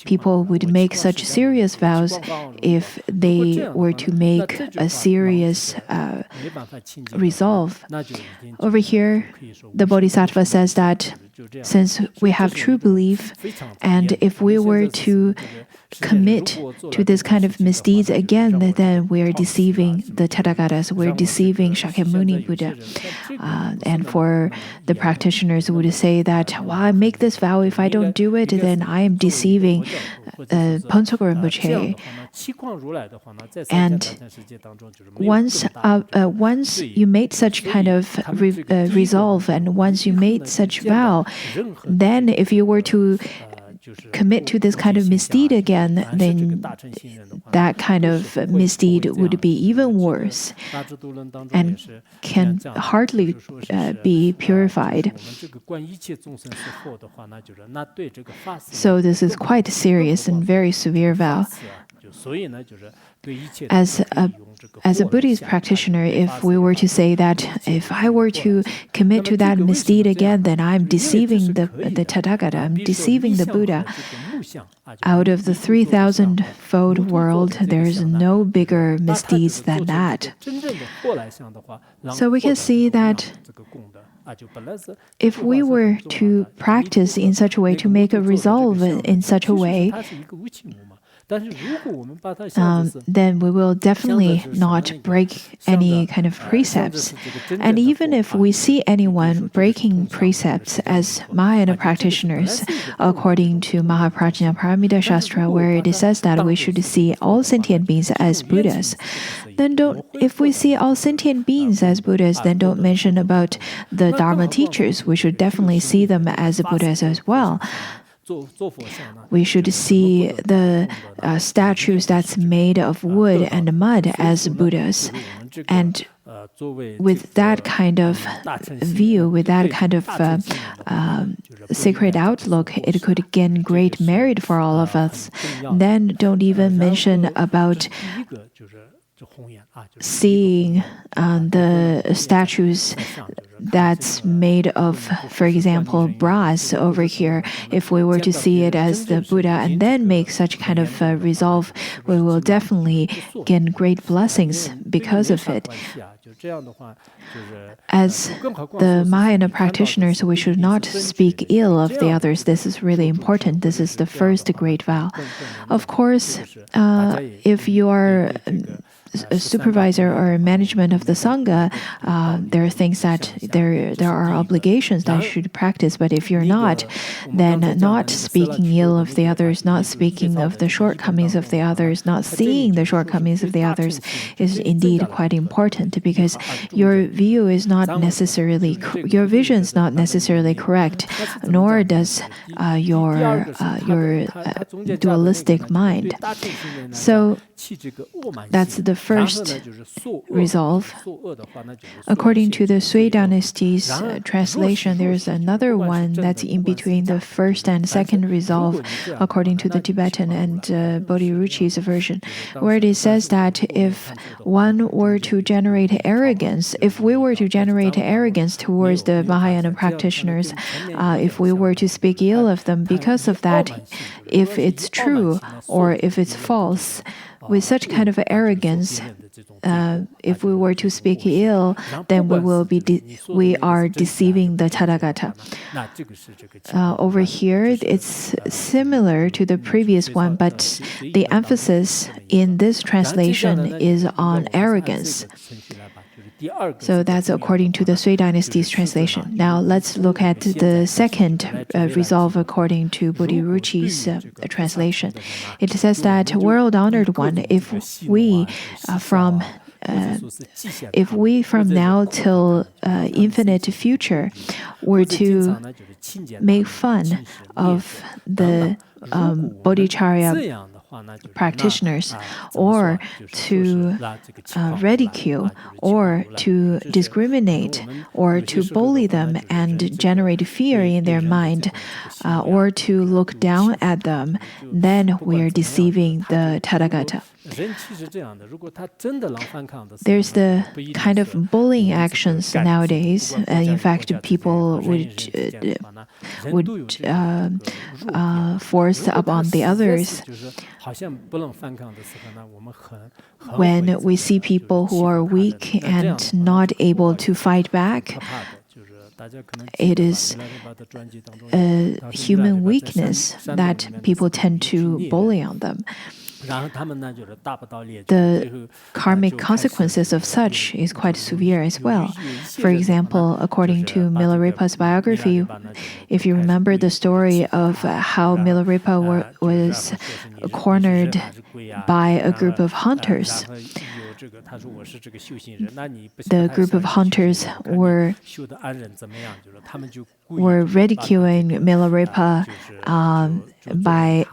people would make such serious vows if they were to make a serious resolve. Over here, the Bodhisattva says that since we have true belief, and if we were to commit to this kind of misdeeds again, then we are deceiving the Tathagatas, we're deceiving Shakyamuni Buddha. And for the practitioners who would say that, well, I make this vow, if I don't do it, then I am deceiving Ponsoko Rinpoche. And once you made such kind of resolve, and once you made such vow, then if you were to commit to this kind of misdeed again, then that kind of misdeed would be even worse and can hardly be purified. So this is quite a serious and very severe vow. As a Buddhist practitioner, if we were to say that if I were to commit to that misdeed again, then I'm deceiving the Tathagata, I'm deceiving the Buddha. out of the 3,000-fold world, there is no bigger misdeeds than that. So we can see that if we were to practice in such a way, to make a resolve in such a way, then we will definitely not break any kind of precepts. And even if we see anyone breaking precepts as Mahayana practitioners, according to Mahaprajna Paramita Shastra, where it says that we should see all sentient beings as Buddhas, then if we see all sentient beings as Buddhas, then don't mention about the Dharma teachers. We should definitely see them as Buddhas as well. We should see the statues that's made of wood and mud as Buddhas. And with that kind of view, with that kind of sacred outlook, it could gain great merit for all of us. Then don't even mention about seeing the statues that's made of, for example, brass over here. If we were to see it as the Buddha and then make such kind of resolve, we will definitely gain great blessings because of it. As the Mahayana practitioners, we should not speak ill of the others. This is really important. This is the first great vow. Of course, if you are a supervisor or management of the Sangha, there are things that there are obligations that you should practice. But if you're not, then not speaking ill of the others, not speaking of the shortcomings of the others, not seeing the shortcomings of the others is indeed quite important, because your view is not necessarily, your vision is not necessarily correct, nor does your dualistic mind. So that's the first resolve. According to the Sui dynasty's translation, there is another one that's in between the first and second resolve, according to the Tibetan and Bodhiruchi's version, where it says that if one were to generate arrogance, if we were to generate arrogance towards the Mahayana practitioners, if we were to speak ill of them because of that, if it's true or if it's false, with such kind of arrogance, if we were to speak ill, then we are deceiving the Tathagata. Over here, it's similar to the previous one, but the emphasis in this translation is on arrogance. So that's according to the Sui dynasty's translation. Now let's look at the second resolve according to Bodhiruchi's translation. It says that, world honored one, if we from now till infinite future were to make fun of the Bodhicharya practitioners, or to ridicule, or to discriminate, or to bully them and generate fear in their mind, or to look down at them, then we are deceiving the Tathagata. There's the kind of bullying actions nowadays. In fact, people would force upon the others. When we see people who are weak and not able to fight back, it is a human weakness that people tend to bully on them. The karmic consequences of such is quite severe as well. For example, according to Milarepa's biography, if you remember the story of how Milarepa was cornered by a group of hunters, the group of hunters were ridiculing Milarepa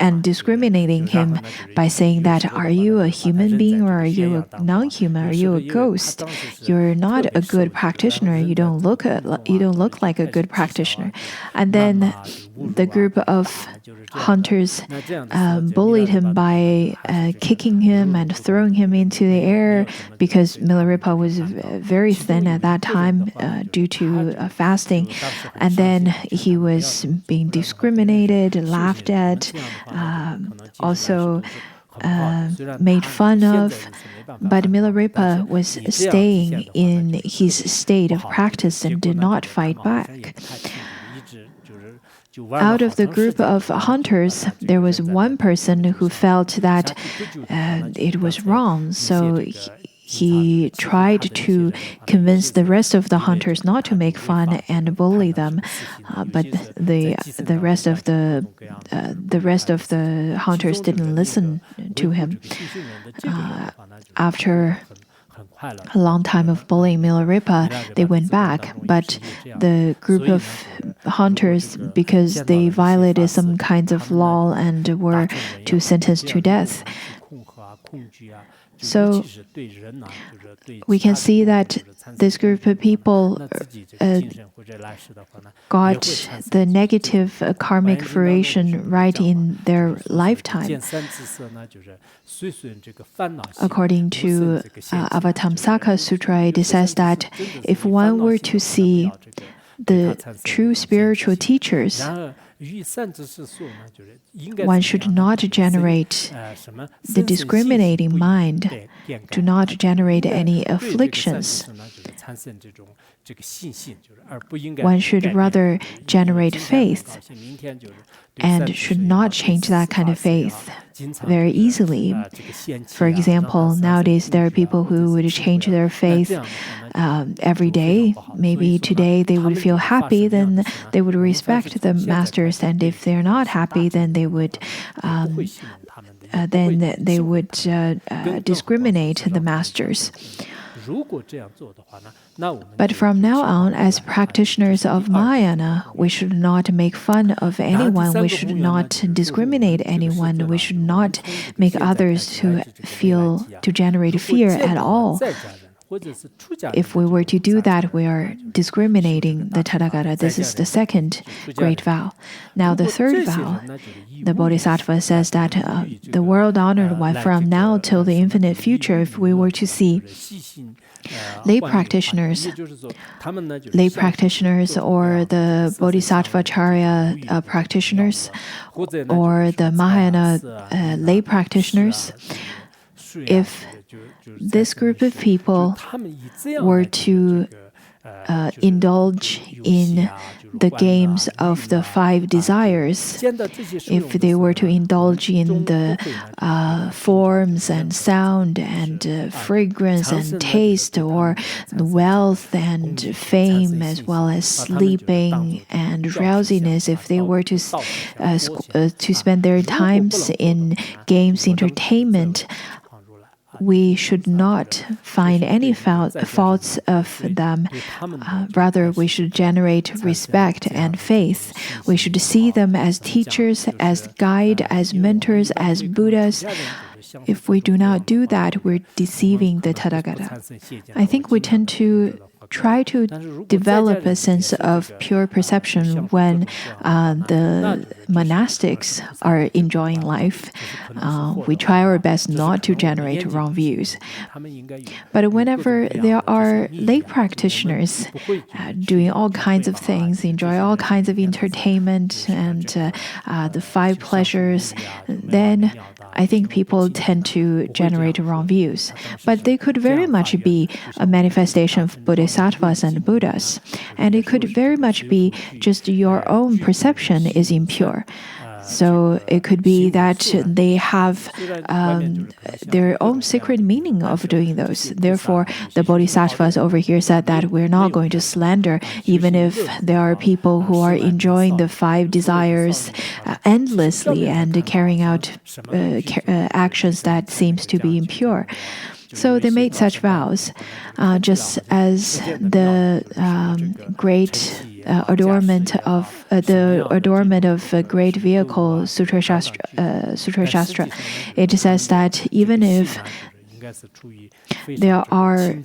and discriminating him by saying that, are you a human being or are you a non-human? Are you a ghost? You're not a good practitioner. You don't look like a good practitioner. And then the group of hunters bullied him by kicking him and throwing him into the air because Milarepa was very thin at that time due to fasting. And then he was being discriminated, laughed at, also made fun of. But Milarepa was staying in his state of practice and did not fight back. Out of the group of hunters, there was one person who felt that it was wrong, so he tried to convince the rest of the hunters not to make fun and bully them, but the rest of the hunters didn't listen to him. After a long time of bullying Milarepa, they went back, but the group of hunters, because they violated some kinds of law and were sentenced to death. So we can see that this group of people got the negative karmic variation right in their lifetime. According to Avatamsaka Sutra, it says that if one were to see the true spiritual teachers, one should not generate the discriminating mind, do not generate any afflictions. One should rather generate faith and should not change that kind of faith very easily. For example, nowadays there are people who would change their faith every day. Maybe today they would feel happy, then they would respect the masters, and if they're not happy, then they would discriminate the masters. But from now on, as practitioners of Mahayana, we should not make fun of anyone, we should not discriminate anyone, we should not make others to generate fear at all. If we were to do that, we are discriminating the Tathagata. This is the second great vow. Now the third vow, the Bodhisattva says that the world-honored one, from now till the infinite future, if we were to see lay practitioners or the Bodhisattvacharya practitioners or the Mahayana lay practitioners, if this group of people were to indulge in the games of the five desires, if they were to indulge in the forms and sound and fragrance and taste, or wealth and fame, as well as sleeping and drowsiness, if they were to spend their times in games, entertainment, we should not find any faults of them. Rather, we should generate respect and faith. We should see them as teachers, as guides, as mentors, as Buddhas. If we do not do that, we're deceiving the Tathagata. I think we tend to try to develop a sense of pure perception when the monastics are enjoying life. We try our best not to generate wrong views. But whenever there are lay practitioners doing all kinds of things, enjoy all kinds of entertainment and the five pleasures, then I think people tend to generate wrong views. But they could very much be a manifestation of Bodhisattvas and Buddhas. And it could very much be just your own perception is impure. So it could be that they have their own secret meaning of doing those. Therefore, the Bodhisattvas over here said that we're not going to slander, even if there are people who are enjoying the five desires endlessly and carrying out actions that seems to be impure. So they made such vows, just as the great adornment of a great vehicle, Sutra Shastra. It says that even if there are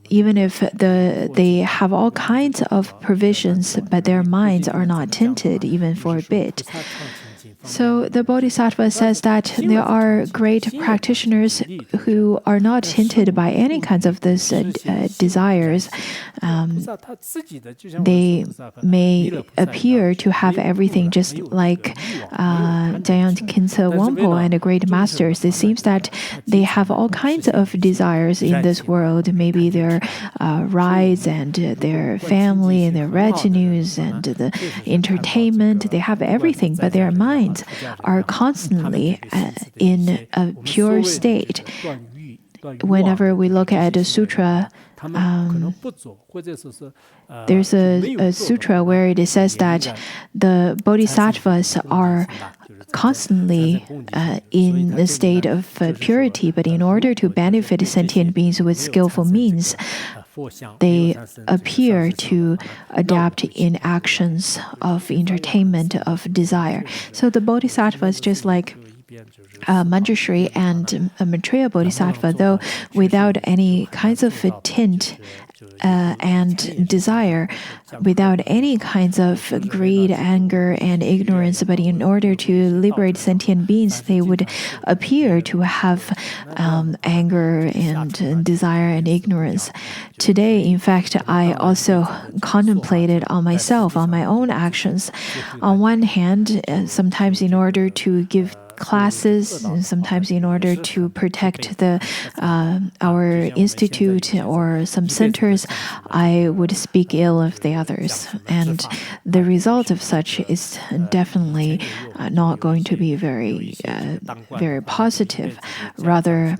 even if they have all kinds of provisions, but their minds are not tinted even for a bit. So the Bodhisattva says that there are great practitioners who are not tinted by any kinds of these desires. They may appear to have everything just like Jayant Khyentse Wangpo and the great masters. It seems that they have all kinds of desires in this world, maybe their rides and their family and their retinues and the entertainment. They have everything, but their minds are constantly in a pure state. Whenever we look at a sutra, there's a sutra where it says that the bodhisattvas are constantly in a state of purity, but in order to benefit sentient beings with skillful means, they appear to adapt in actions of entertainment, of desire. So the bodhisattvas, just like Manjushri and Maitreya Bodhisattva, though without any kinds of tint and desire, without any kinds of greed, anger, and ignorance, but in order to liberate sentient beings, they would appear to have anger and desire and ignorance. Today, in fact, I also contemplated on myself, on my own actions. On one hand, sometimes in order to give classes, sometimes in order to protect our institute or some centers, I would speak ill of the others. And the result of such is definitely not going to be very positive. Rather,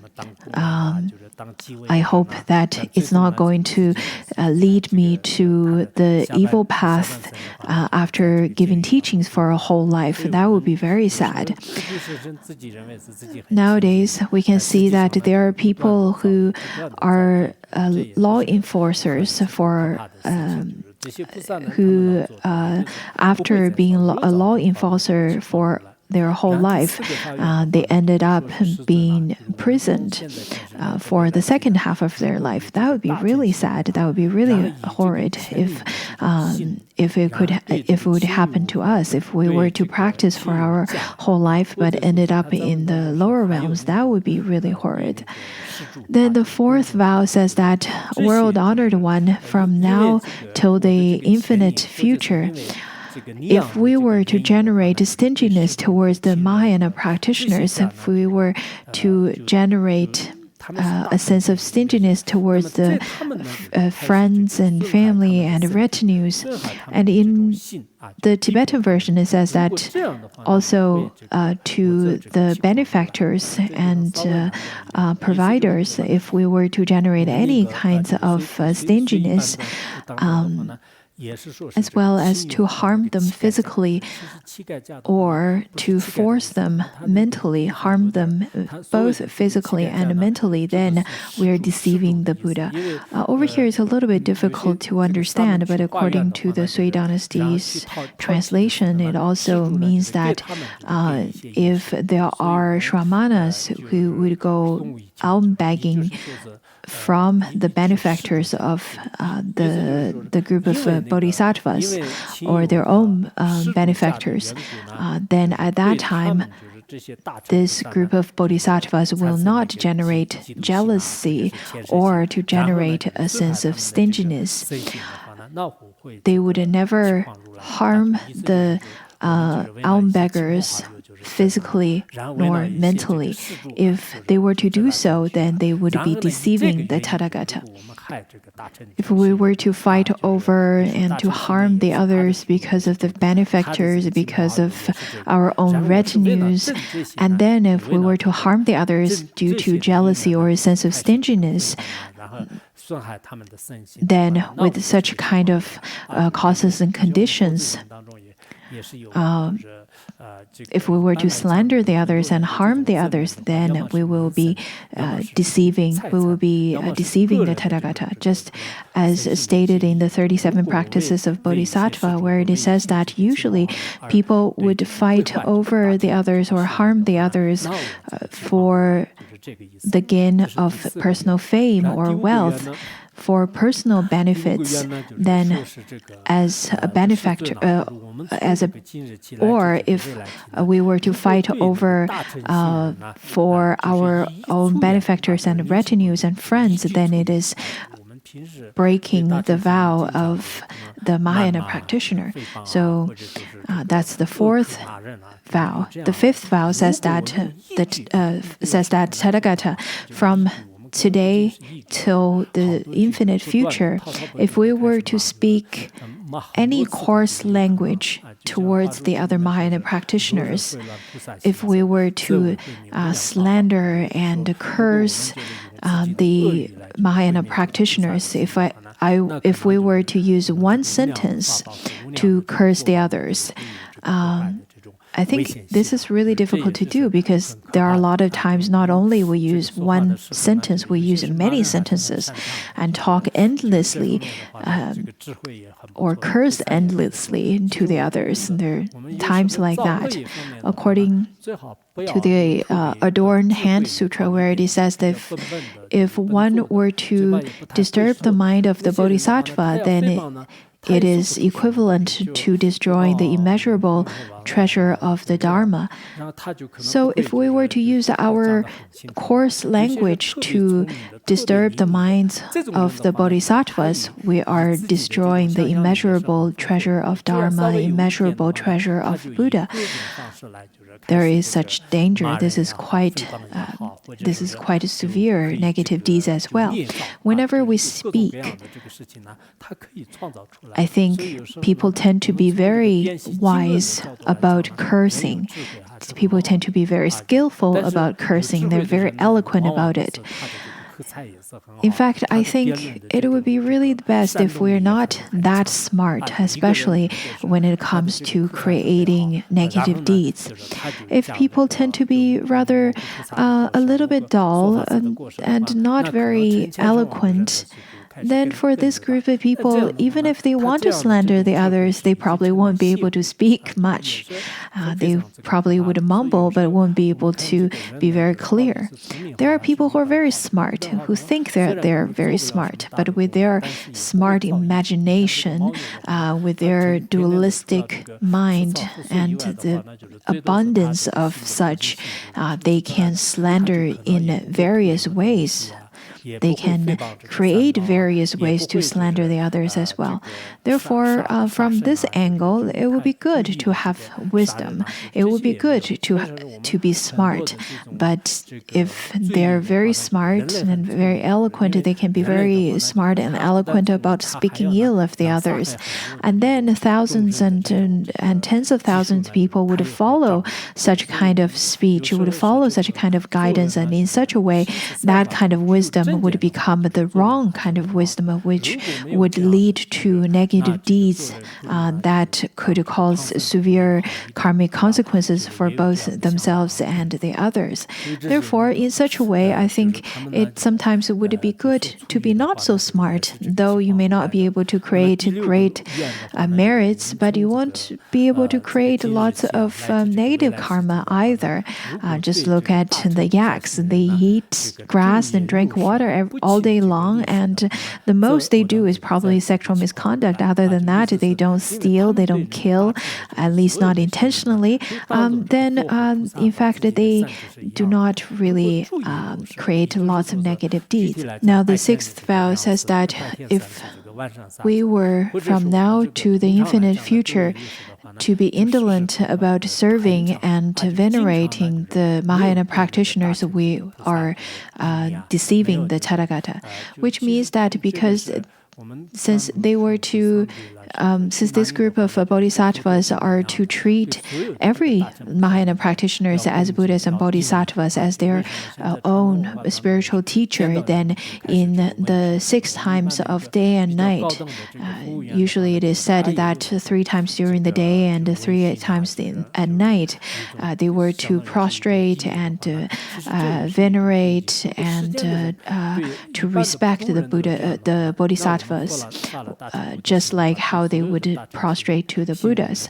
I hope that it's not going to lead me to the evil path after giving teachings for a whole life. That would be very sad. Nowadays, we can see that there are people who are law enforcers who, after being a law enforcer for their whole life, they ended up being imprisoned for the second half of their life. That would be really sad. That would be really horrid if it would happen to us. If we were to practice for our whole life but ended up in the lower realms, that would be really horrid. Then the fourth vow says that, World Honored One, from now till the infinite future, if we were to generate stinginess towards the Mahayana practitioners, if we were to generate a sense of stinginess towards the friends and family and retinues, and in the Tibetan version, it says that also to the benefactors and providers, if we were to generate any kinds of stinginess, as well as to harm them physically or to force them mentally, harm them both physically and mentally, then we are deceiving the Buddha. Over here it's a little bit difficult to understand, but according to the Sui Dynasty's translation, it also means that if there are Shramanas who would go alms-begging from the benefactors of the group of bodhisattvas or their own benefactors, then at that time, this group of bodhisattvas will not generate jealousy or to generate a sense of stinginess. They would never harm the almsbeggars physically nor mentally. If they were to do so, then they would be deceiving the Tathagata. If we were to fight over and to harm the others because of the benefactors, because of our own retinues, and then if we were to harm the others due to jealousy or a sense of stinginess, then with such kind of causes and conditions, if we were to slander the others and harm the others, then we will be deceiving the Tathagata, just as stated in the 37 practices of Bodhisattva, where it says that usually people would fight over the others or harm the others for the gain of personal fame or wealth for personal benefits, then as a benefactor, or if we were to fight over for our own benefactors and retinues and friends, then it is breaking the vow of the Mahayana practitioner. So that's the fourth vow. The fifth vow says that Tathagata, from today till the infinite future, if we were to speak any coarse language towards the other Mahayana practitioners, if we were to slander and curse the Mahayana practitioners, if we were to use one sentence to curse the others, I think this is really difficult to do because there are a lot of times not only we use one sentence, we use many sentences and talk endlessly or curse endlessly to the others. And there are times like that. According to the Adorned Hand Sutra, where it says that if one were to disturb the mind of the Bodhisattva, then it is equivalent to destroying the immeasurable treasure of the Dharma. So if we were to use our coarse language to disturb the minds of the Bodhisattvas, we are destroying the immeasurable treasure of Dharma, the immeasurable treasure of Buddha. There is such danger. This is quite a severe negative deeds as well. Whenever we speak, I think people tend to be very wise about cursing. People tend to be very skillful about cursing. They're very eloquent about it. In fact, I think it would be really the best if we're not that smart, especially when it comes to creating negative deeds. If people tend to be rather a little bit dull and not very eloquent, then for this group of people, even if they want to slander the others, they probably won't be able to speak much. They probably would mumble, but won't be able to be very clear. There are people who are very smart, who think they're very smart, but with their smart imagination, with their dualistic mind and the abundance of such, they can slander in various ways. They can create various ways to slander the others as well. Therefore, from this angle, it would be good to have wisdom. It would be good to be smart. But if they're very smart and very eloquent, they can be very smart and eloquent about speaking ill of the others. And then thousands and tens of thousands of people would follow such kind of speech, would follow such a kind of guidance, and in such a way, that kind of wisdom would become the wrong kind of wisdom, which would lead to negative deeds that could cause severe karmic consequences for both themselves and the others. Therefore, in such a way, I think sometimes it would be good to be not so smart, though you may not be able to create great merits, but you won't be able to create lots of negative karma either. Just look at the yaks. They eat grass and drink water all day long, and the most they do is probably sexual misconduct. Other than that, they don't steal, they don't kill, at least not intentionally. Then, in fact, they do not really create lots of negative deeds. Now, the sixth vow says that if we were from now to the infinite future to be indolent about serving and venerating the Mahayana practitioners, we are deceiving the Tathagata, which means that because since this group of bodhisattvas are to treat every Mahayana practitioners as Buddhas and bodhisattvas as their own spiritual teacher, then in the 6 times of day and night, usually it is said that 3 times during the day and 3 times at night, they were to prostrate and venerate and to respect the Buddha, the bodhisattvas, just like how they would prostrate to the Buddhas.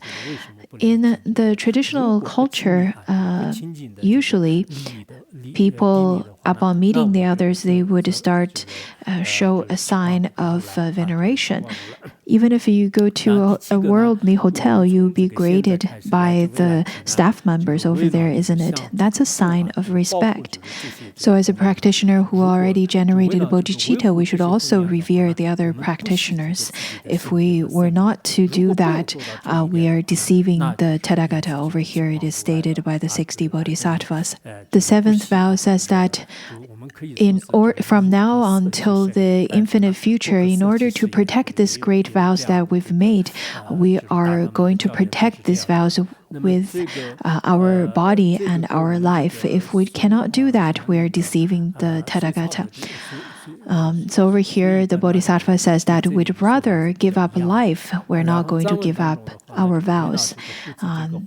In the traditional culture, usually people upon meeting the others, they would start show a sign of veneration. Even if you go to a worldly hotel, you'll be greeted by the staff members over there, isn't it? That's a sign of respect. So as a practitioner who already generated bodhicitta, we should also revere the other practitioners. If we were not to do that, we are deceiving the Tathagata. Over here it is stated by the 60 Bodhisattvas. The seventh vow says that from now until the infinite future, in order to protect these great vows that we've made, we are going to protect these vows with our body and our life. If we cannot do that, we are deceiving the Tathagata. So over here, the Bodhisattva says that we'd rather give up life. We're not going to give up our vows.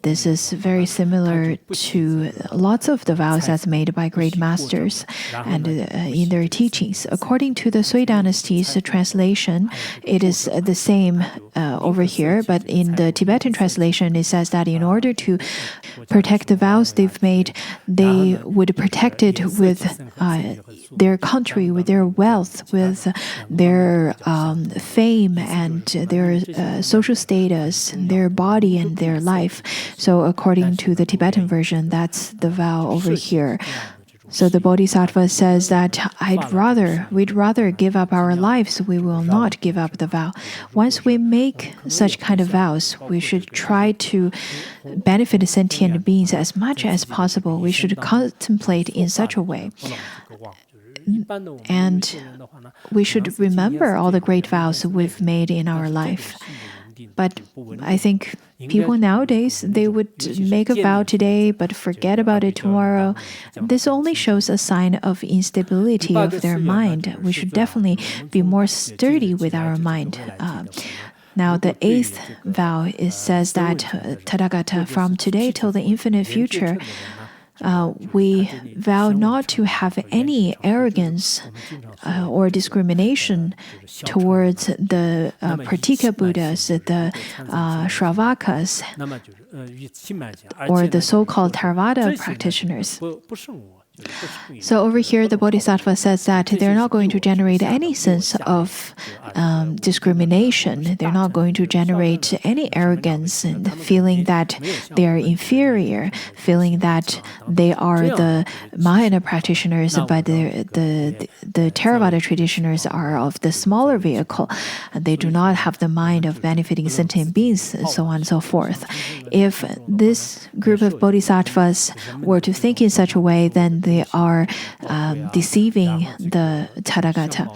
This is very similar to lots of the vows that's made by great masters and in their teachings. According to the Sui Dynasty's translation, it is the same over here, but in the Tibetan translation, it says that in order to protect the vows they've made, they would protect it with their country, with their wealth, with their fame and their social status, their body and their life. So according to the Tibetan version, that's the vow over here. So the Bodhisattva says that we'd rather give up our lives, we will not give up the vow. Once we make such kind of vows, we should try to benefit sentient beings as much as possible. We should contemplate in such a way. And we should remember all the great vows we've made in our life. But I think people nowadays, they would make a vow today but forget about it tomorrow. This only shows a sign of instability of their mind. We should definitely be more sturdy with our mind. Now, the eighth vow says that Tathagata, from today till the infinite future, we vow not to have any arrogance or discrimination towards the Pratika Buddhas, the Shravakas, or the so-called Theravada practitioners. So over here, the Bodhisattva says that they're not going to generate any sense of discrimination. They're not going to generate any arrogance and feeling that they are inferior, feeling that they are the Mahayana practitioners, but the Theravada traditioners are of the smaller vehicle. They do not have the mind of benefiting sentient beings, and so on and so forth. If this group of Bodhisattvas were to think in such a way, then they are deceiving the Tathagata.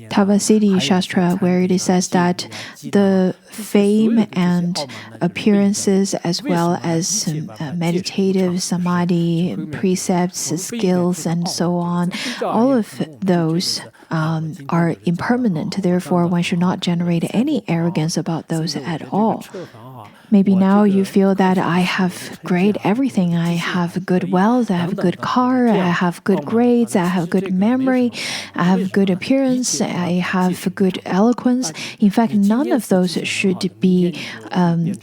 Tavasiddhi Shastra, where it says that the fame and appearances, as well as meditative samadhi, precepts, skills, and so on, all of those are impermanent. Therefore, one should not generate any arrogance about those at all. Maybe now you feel that I have great everything. I have good wealth, I have a good car, I have good grades, I have good memory, I have good appearance, I have good eloquence. In fact, none of those should be the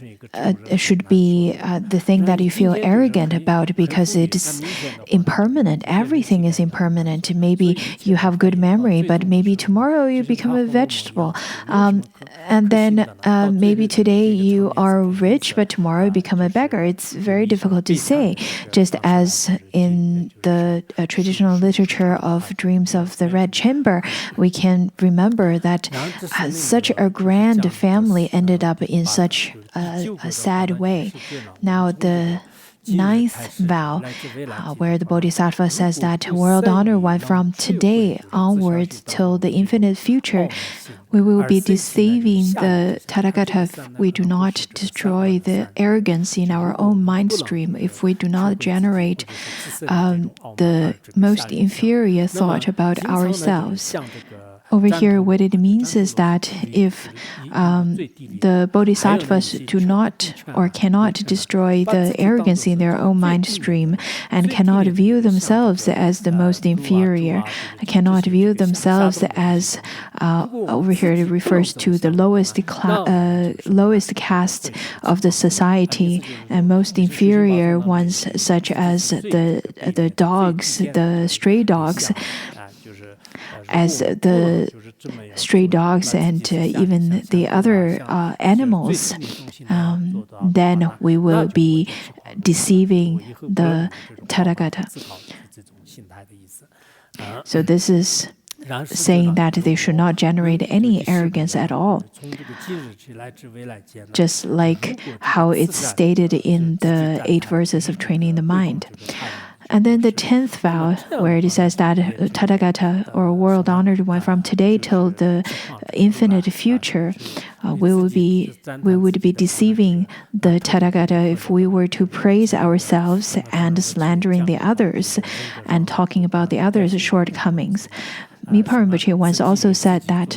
thing that you feel arrogant about, because it is impermanent. Everything is impermanent. Maybe you have good memory, but maybe tomorrow you become a vegetable. And then maybe today you are rich, but tomorrow you become a beggar. It's very difficult to say. Just as in the traditional literature of Dreams of the Red Chamber, we can remember that such a grand family ended up in such a sad way. Now, the ninth vow, where the Bodhisattva says that world honor one, from today onwards till the infinite future, we will be deceiving the Tathagata if we do not destroy the arrogance in our own mind stream, if we do not generate the most inferior thought about ourselves. Over here, what it means is that if the Bodhisattvas do not or cannot destroy the arrogance in their own mind stream and cannot view themselves as the most inferior, cannot view themselves as, over here it refers to the lowest caste of the society and most inferior ones, such as the dogs, the stray dogs, as the stray dogs and even the other animals, then we will be deceiving the Tathagata. So this is saying that they should not generate any arrogance at all, just like how it's stated in the 8 verses of training the mind. And then the 10th vow, where it says that Tathagata, or world honored one, from today till the infinite future, we would be deceiving the Tathagata if we were to praise ourselves and slandering the others and talking about the others' shortcomings. Mipa Rinpoche once also said that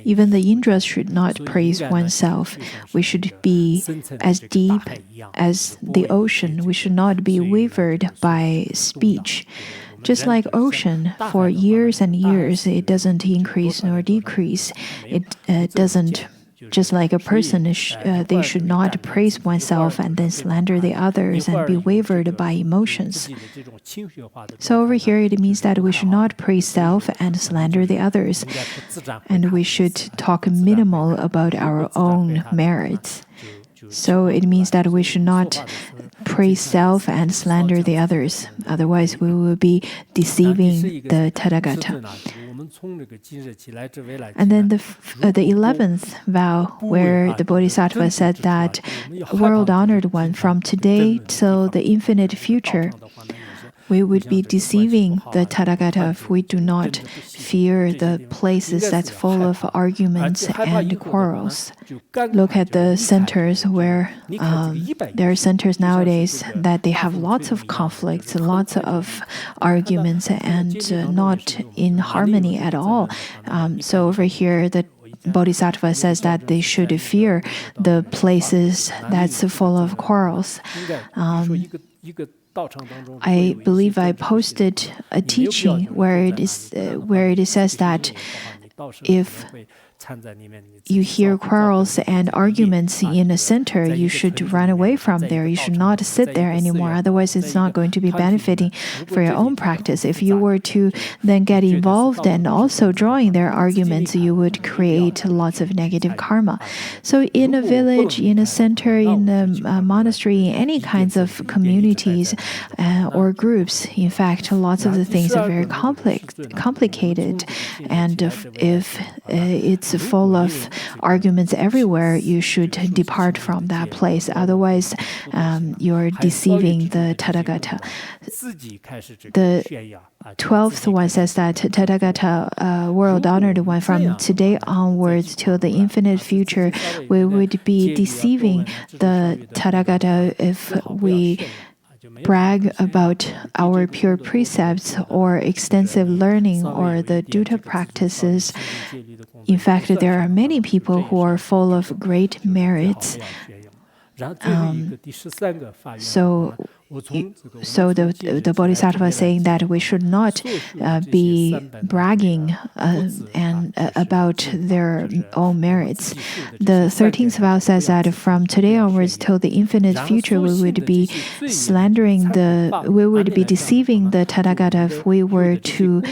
even the Indras should not praise oneself. We should be as deep as the ocean. We should not be wavered by speech. Just like ocean, for years and years, it doesn't increase nor decrease. It doesn't. Just like a person, they should not praise oneself and then slander the others and be wavered by emotions. So over here, it means that we should not praise self and slander the others, and we should talk minimal about our own merits. So it means that we should not praise self and slander the others. Otherwise, we will be deceiving the Tathagata. And then the 11th vow, where the Bodhisattva said that, world honored one, from today till the infinite future, we would be deceiving the Tathagata if we do not fear the places that's full of arguments and quarrels. Look at the centers where there are centers nowadays that they have lots of conflicts, lots of arguments, and not in harmony at all. So over here, the Bodhisattva says that they should fear the places that's full of quarrels. I believe I posted a teaching where it says that if you hear quarrels and arguments in a center, you should run away from there. You should not sit there anymore. Otherwise, it's not going to be benefiting for your own practice. If you were to then get involved and also join their arguments, you would create lots of negative karma. So in a village, in a center, in a monastery, in any kinds of communities or groups, in fact, lots of the things are very complicated. And if it's full of arguments everywhere, you should depart from that place. Otherwise, you're deceiving the Tathagata. The 12th one says that Tathagata, world honored one, from today onwards till the infinite future, we would be deceiving the Tathagata if we brag about our pure precepts or extensive learning or the Dutta practices. In fact, there are many people who are full of great merits. So the Bodhisattva is saying that we should not be bragging about their own merits. The 13th vow says that from today onwards till the infinite future, we would be deceiving the Tathagata if we were to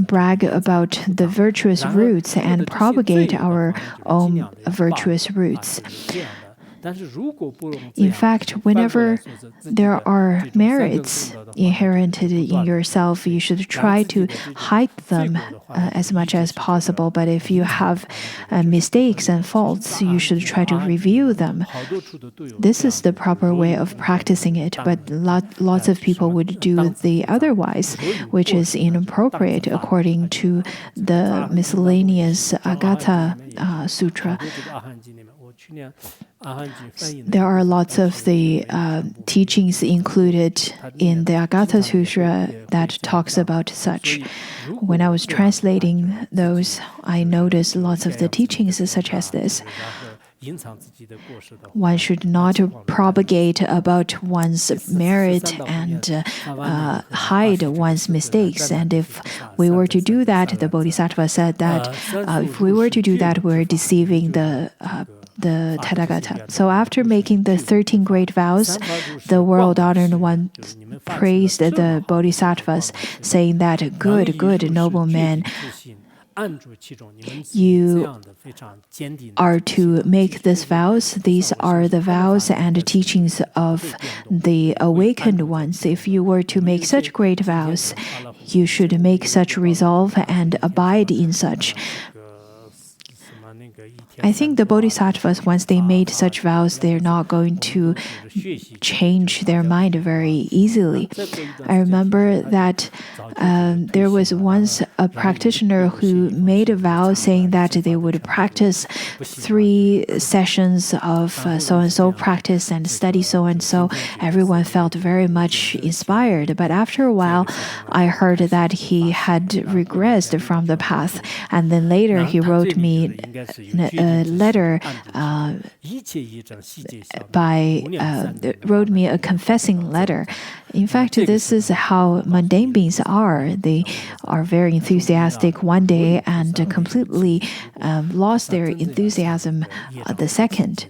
brag about the virtuous roots and propagate our own virtuous roots. In fact, whenever there are merits inherent in yourself, you should try to hide them as much as possible. But if you have mistakes and faults, you should try to review them. This is the proper way of practicing it, but lots of people would do the otherwise, which is inappropriate according to the miscellaneous Agata Sutra. There are lots of the teachings included in the Agatha Sutra that talks about such. When I was translating those, I noticed lots of the teachings such as this. One should not propagate about one's merit and hide one's mistakes. And if we were to do that, the Bodhisattva said that if we were to do that, we're deceiving the Tathagata. So after making the 13 great vows, the world-honored one praised the Bodhisattvas, saying that, good, good, noble man, you are to make these vows. These are the vows and teachings of the awakened ones. If you were to make such great vows, you should make such resolve and abide in such. I think the Bodhisattvas, once they made such vows, they're not going to change their mind very easily. I remember that there was once a practitioner who made a vow saying that they would practice 3 sessions of so-and-so practice and study so-and-so. Everyone felt very much inspired. But after a while, I heard that he had regressed from the path. And then later he wrote me a letter wrote me a confessing letter. In fact, this is how mundane beings are. They are very enthusiastic one day and completely lost their enthusiasm the second.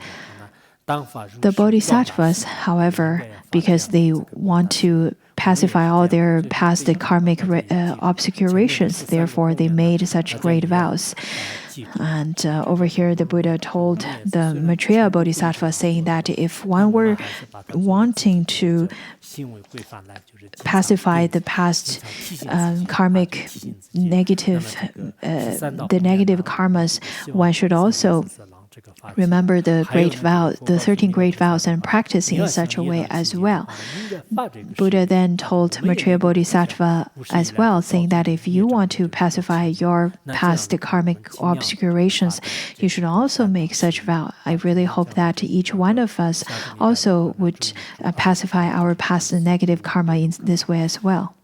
The Bodhisattvas, however, because they want to pacify all their past karmic obscurations, therefore they made such great vows. And over here, the Buddha told the Maitreya Bodhisattva, saying that if one were wanting to pacify the past karmic negative, the negative karmas, one should also remember the great vow, the 13 great vows, and practice in such a way as well. Buddha then told Maitreya Bodhisattva as well, saying that if you want to pacify your past karmic obscurations, you should also make such vow. I really hope that each one of us also would pacify our past negative karma in this way as well.